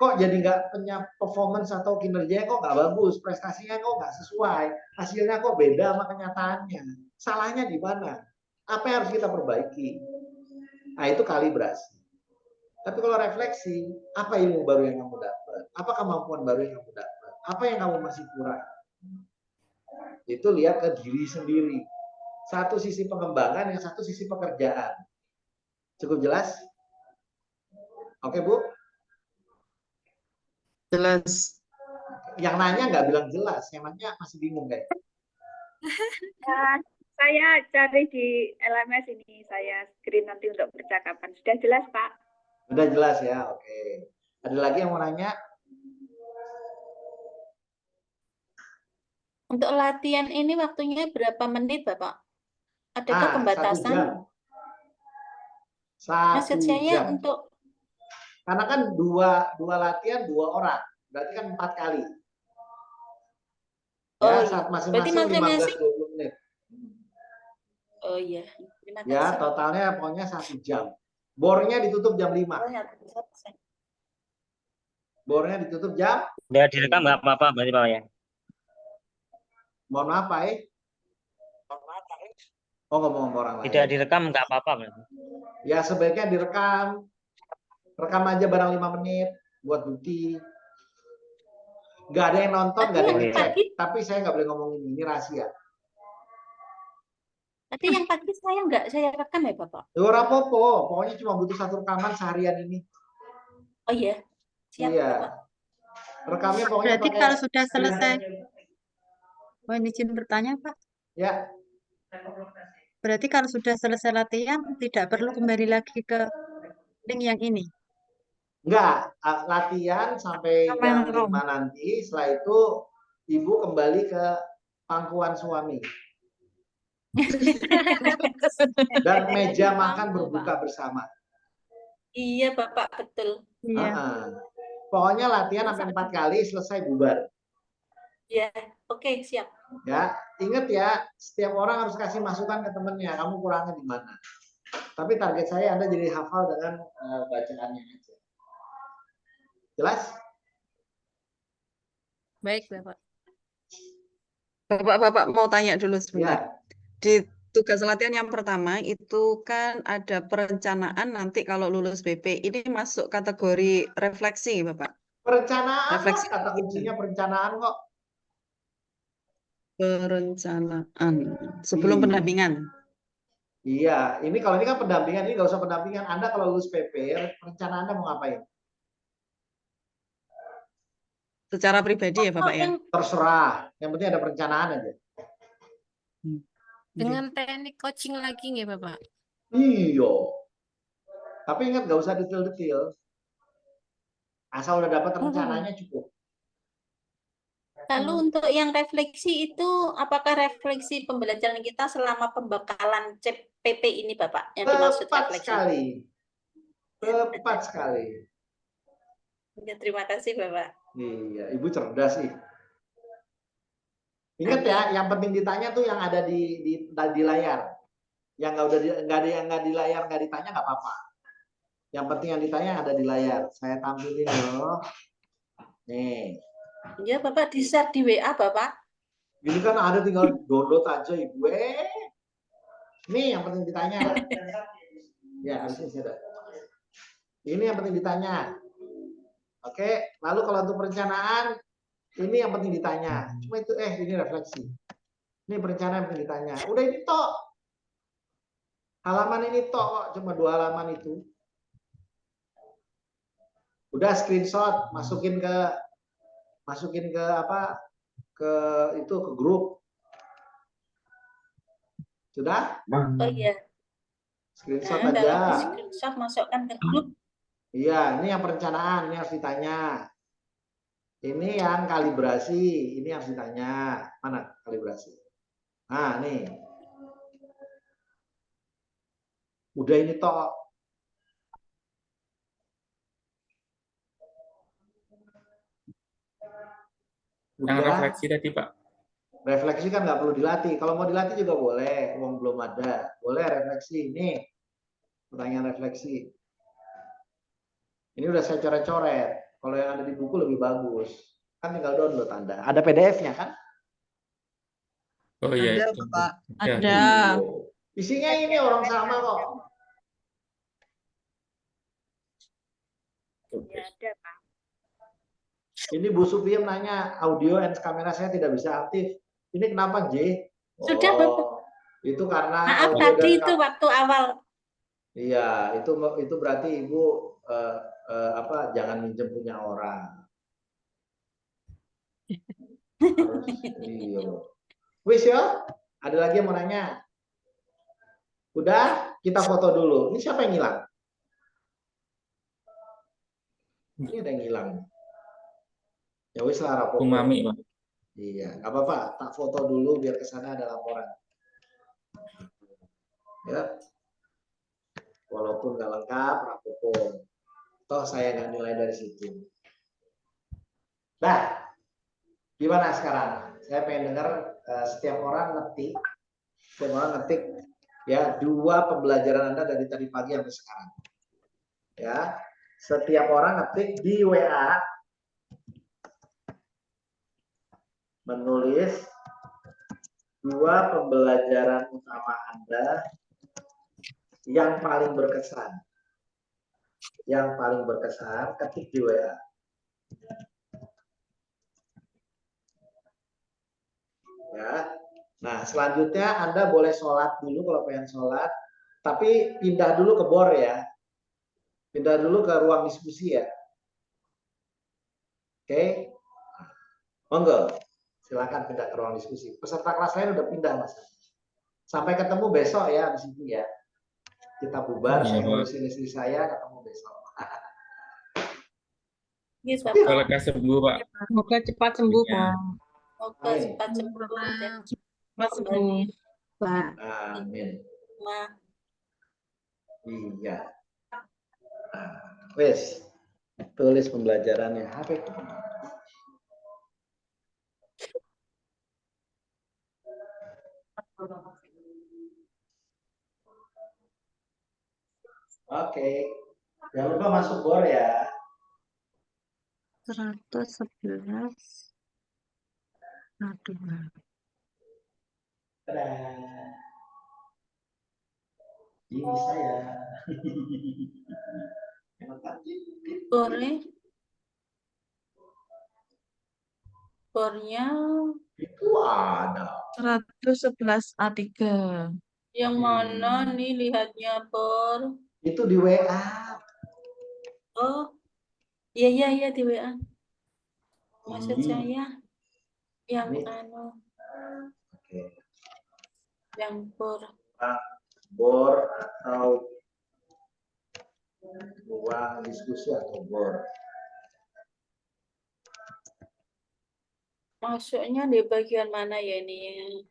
Kok jadi nggak punya performance atau kinerjanya kok nggak bagus? Prestasinya kok nggak sesuai? Hasilnya kok beda sama kenyataannya? Salahnya di mana? Apa yang harus kita perbaiki? Nah, itu kalibrasi. Tapi kalau refleksi, apa ilmu baru yang kamu dapat? Apa kemampuan baru yang kamu dapat? Apa yang kamu masih kurang? Itu lihat ke diri sendiri. Satu sisi pengembangan, yang satu sisi pekerjaan. Cukup jelas? Oke, Bu? Jelas. Yang nanya nggak bilang jelas, yang nanya masih bingung kayak. Saya cari di LMS ini, saya screen nanti untuk percakapan. Sudah jelas, Pak? Udah jelas ya, oke. Ada lagi yang mau nanya? Untuk latihan ini waktunya berapa menit, Bapak? Adakah 1 pembatasan? jam. 1 Maksud saya jam. untuk Karena kan dua latihan 2 orang, berarti kan 4 kali. Ya, saat masing-masing 15-20 menit. Oh iya, terima Ya, kasih. totalnya pokoknya 1 jam. Bornya ditutup jam 5. Bornya ditutup jam? Udah direkam nggak apa-apa berarti Pak ya? Mohon maaf, Pak. Oh, ngomong sama orang lain. Tidak direkam nggak apa-apa berarti. Ya, sebaiknya direkam. Rekam aja barang 5 menit buat bukti. Nggak ada yang nonton, nggak ada yang ngecek. Tapi saya nggak boleh ngomongin ini rahasia. Tapi yang pagi saya rekam ya, Bapak? Ora apa-apa, pokoknya cuma butuh 1 rekaman seharian ini. Oh iya, siap, Iya. Bapak. Rekamnya pokoknya Berarti pakai- kalau sudah selesai, mohon izin bertanya, Pak. Ya, Berarti kalau sudah selesai latihan, tidak perlu kembali lagi ke link yang ini. enggak. Latihan sampai Sama jam yang room. 5 nanti. Setelah itu ibu kembali ke pangkuan suami. Dan meja makan berbuka bersama. Iya, Bapak, betul. Iya. Pokoknya latihan sampai 4 kali, selesai bubar. Iya, oke, siap. Ya, ingat ya, setiap orang harus kasih masukan ke temennya. Kamu kurangnya di mana? Tapi target saya Anda jadi hafal dengan bacaannya aja. Jelas? Baik, Bapak. Bapak-bapak mau tanya dulu sebentar. Ya. Di tugas latihan yang pertama itu kan ada perencanaan nanti kalau lulus BP. Ini masuk kategori refleksi, Bapak. Perencanaan Refleksi. kok, kata kuncinya perencanaan kok. Perencanaan sebelum Iya. pendampingan. Iya, ini kalau ini kan pendampingan, ini nggak usah pendampingan. Anda kalau lulus PP, rencana Anda mau ngapain? Secara pribadi ya, Bapak ya. Terserah, yang penting ada perencanaan aja. Dengan teknik coaching lagi nggak, Bapak? Iya. Tapi ingat nggak usah detail-detail. Asal udah dapat rencananya cukup. Lalu untuk yang refleksi itu, apakah refleksi pembelajaran kita selama pembekalan CPP ini, Bapak? Yang dimaksud Tepat refleksi. sekali. Tepat sekali. Ya, terima kasih, Bapak. Iya, Ibu cerdas sih. Ingat ya, yang penting ditanya tuh yang ada di layar. Yang nggak di layar nggak ditanya nggak apa-apa. Yang penting yang ditanya ada di layar. Saya tampilin loh. Nih. Ya, Bapak di-share di WA, Bapak. Ini kan ada tinggal download aja Ibu. Nih yang penting ditanya. Ya, harusnya saya ada. Ini yang penting ditanya. Oke, lalu kalau untuk perencanaan, ini yang penting ditanya. Cuma itu, ini refleksi. Ini perencanaan yang penting ditanya. Udah ini toh. Halaman ini toh kok, cuma 2 halaman itu. Udah screenshot, masukin ke apa? Ke grup. Sudah? Oh iya. Screenshot Nah, kalau di aja. screenshot masukkan ke grup. Iya, ini yang perencanaan, ini harus ditanya. Ini yang kalibrasi, ini harus ditanya. Mana kalibrasi? Nah, nih. Udah ini toh. Yang Udah. refleksi tadi, Pak. Refleksi kan nggak perlu dilatih. Kalau mau dilatih juga boleh. Uang belum ada. Boleh refleksi. Ini pertanyaan refleksi. Ini udah saya coret-coret. Kalau yang ada di buku lebih bagus. Kan tinggal download Anda. Ada PDF-nya kan? Oh iya. Ada, itu. Pak. Ya. Ada. Isinya ini orang sama kok. Ya, ada, Pak. Ini Bu Supiem nanya, audio and kamera saya tidak bisa aktif. Ini kenapa, J? Sudah, Bapak. Itu karena Maaf audio tadi dan itu waktu awal. Iya, itu berarti Ibu jangan minjem punya orang. Harus iya. Wis ya? Ada lagi yang mau nanya? Udah, kita foto dulu. Ini siapa yang hilang? Ini ada yang hilang. Ya wis lah Bu rapopo. Mami, Pak. Iya, nggak apa-apa. Tak foto dulu biar ke sana ada laporan. Ya. Walaupun nggak lengkap, rapopo. Toh saya nggak nilai dari situ. Nah, gimana sekarang? Saya pengen dengar setiap orang ngetik ya 2 pembelajaran Anda dari tadi pagi sampai sekarang. Ya, setiap orang ngetik di WA menulis 2 pembelajaran utama Anda yang paling berkesan. Yang paling berkesan ketik di WA. Ya. Nah, selanjutnya Anda boleh sholat dulu kalau pengen sholat, tapi pindah dulu ke BOR ya. Pindah dulu ke ruang diskusi ya. Oke. Monggo. Silakan pindah ke ruang diskusi. Peserta kelas lain udah pindah, Mas. Sampai ketemu besok ya di sini ya. Kita bubar, Iya, saya Pak. ngurusin istri saya, ketemu besok. Yes, Kalau Bapak. lekas sembuh, Pak. Semoga cepat sembuh, Iya. Pak. Semoga cepat sembuh dan Cepat sembuh, Pak. Amin. Nah, Iya. Wes, tulis pembelajarannya. HP. Oke. Jangan lupa masuk BOR ya. 111. Aduh. Dadah. Ini saya. bornya bornya Itu ada. 111 A3. yang mana nih lihatnya, Bor? Itu di WA. Oh, iya di WA. Maksud saya yang Ini. Oke. yang Bor. BOR atau ruang diskusi atau BOR. Masuknya di bagian mana ya ini?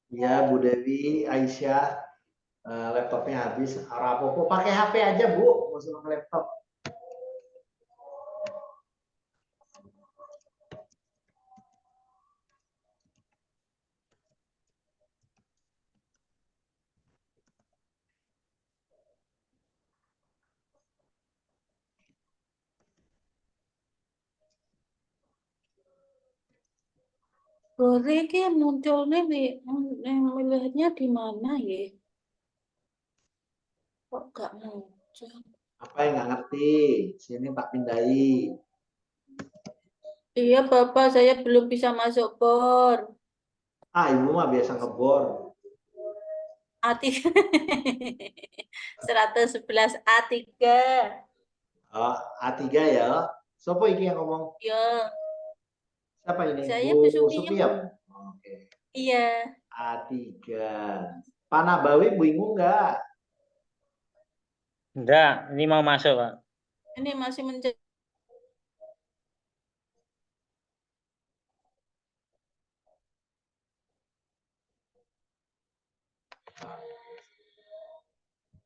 Ya, Bu Dewi, Aisyah, laptopnya habis. Rapopo, pakai HP aja, Bu. Nggak usah pakai laptop. Boleh ki munculnya melihatnya di mana ya? Kok nggak muncul? Apa yang nggak ngerti? Sini tak pindai. Iya, Bapak, saya belum bisa masuk bor. Ibu mah biasa ngebor. A3. 111 A3. Oh, A3 ya. Siapa ini yang ngomong? Ya, Siapa ini? saya Bu Bu Supiya. Supiem. Oke. Iya. A3. Pak Nabawi bingung nggak? Enggak, ini mau masuk, Pak. Ini masih mencari.